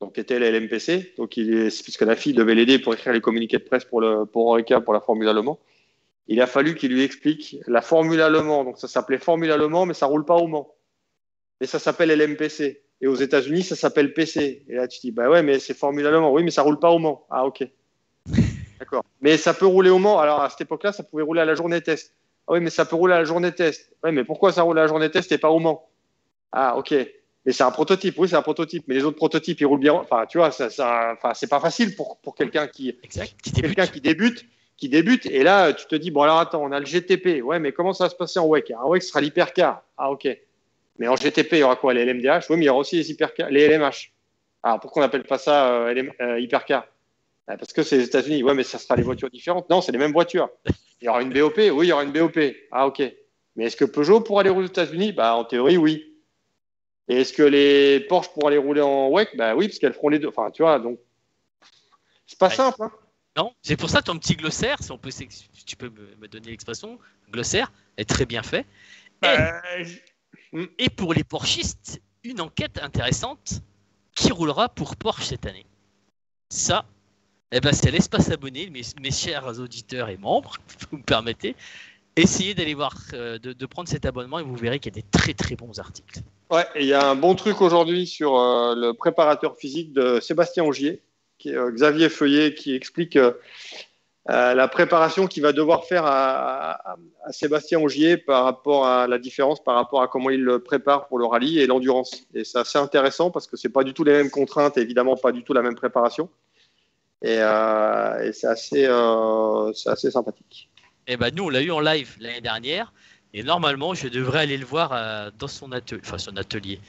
Donc, était la LMPC. Donc, puisque la fille devait l'aider pour écrire les communiqués de presse pour Oreca, pour la Formule Le Mans. Il a fallu qu'il lui explique la Formule Le Mans. Donc, ça s'appelait Formule Le Mans, mais ça roule pas au Mans. Et ça s'appelle LMPC. Et aux États-Unis, ça s'appelle PC. Et là, tu te dis, bah ouais, mais c'est Formule Le Mans. Oui, mais ça roule pas au Mans. Ah, ok. D'accord. Mais ça peut rouler au Mans. Alors, à cette époque-là, ça pouvait rouler à la journée test. Ah oui, mais ça peut rouler à la journée test. Oui, mais pourquoi ça roule à la journée test et pas au Mans? Ah, ok. Mais c'est un prototype. Oui, c'est un prototype. Mais les autres prototypes, ils roulent bien. Enfin, tu vois, c'est pas facile pour quelqu'un qui débute. Et là, tu te dis, bon, alors attends, on a le GTP. Ouais, mais comment ça va se passer en WEC? Un WEC, ce sera l'hypercar. Ah, ok. Mais en GTP, il y aura quoi? Les LMDH? Oui, mais il y aura aussi les hypercars, les LMH. Alors, pourquoi on n'appelle pas ça hypercar? Parce que c'est les États-Unis. Ouais, mais ça sera des voitures différentes. Non, c'est les mêmes voitures. Il y aura une BOP? Oui, il y aura une BOP. Ah, ok. Mais est-ce que Peugeot pourra aller rouler aux États-Unis? Bah, en théorie, oui. Et est-ce que les Porsche pourront aller rouler en WEC? Bah oui, parce qu'elles feront les deux. Enfin, tu vois, donc c'est pas simple. Hein. Non, c'est pour ça ton petit glossaire, si tu peux me donner l'expression, glossaire, est très bien fait. Et pour les Porschistes, une enquête intéressante qui roulera pour Porsche cette année. Ça, c'est l'espace abonné, mes chers auditeurs et membres, vous me permettez. Essayez d'aller voir, de prendre cet abonnement et vous verrez qu'il y a des très très bons articles. Ouais, et il y a un bon truc aujourd'hui sur le préparateur physique de Sébastien Ogier, qui est Xavier Feuillet, qui explique la préparation qu'il va devoir faire à Sébastien Ogier par rapport à la différence, par rapport à comment il le prépare pour le rallye et l'endurance. Et c'est assez intéressant parce que c'est pas du tout les mêmes contraintes, et évidemment pas du tout la même préparation. Et c'est assez sympathique. Nous, on l'a eu en live l'année dernière. Et normalement, je devrais aller le voir dans son atelier,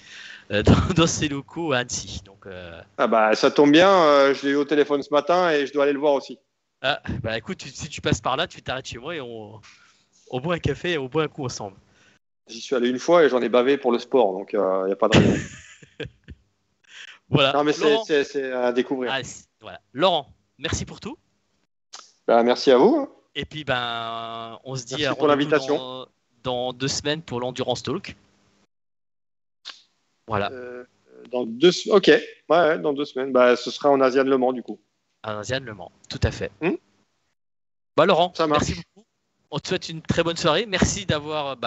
dans ses locaux à Annecy. Donc, Ah bah ça tombe bien, je l'ai eu au téléphone ce matin et je dois aller le voir aussi. bah écoute, si tu passes par là, tu t'arrêtes chez moi et on boit un café et on boit un coup ensemble. J'y suis allé une fois et j'en ai bavé pour le sport, donc il n'y a pas de raison. Voilà. Non mais Laurent, c'est à découvrir. voilà. Laurent, merci pour tout. Bah, merci à vous. Et puis, ben, on se dit Merci pour rendez-vous l'invitation. dans 2 semaines pour l'Endurance Talk. Voilà. Dans 2 semaines. Ok, ouais, dans 2 semaines. Bah, ce sera en Asian Le Mans du coup. À Asiane Le Mans, tout à fait. Hmm. Bah, Laurent, Ça marche. merci beaucoup. On te souhaite une très bonne soirée. Merci d'avoir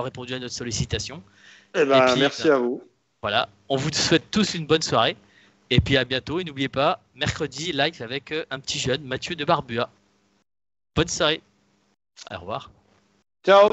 répondu à notre sollicitation. Eh ben, Et puis, merci à vous. Voilà, on vous souhaite tous une bonne soirée. Et puis à bientôt. Et n'oubliez pas, mercredi, live avec un petit jeune, Mathieu de Barbua. Bonne soirée. Au revoir. Ciao.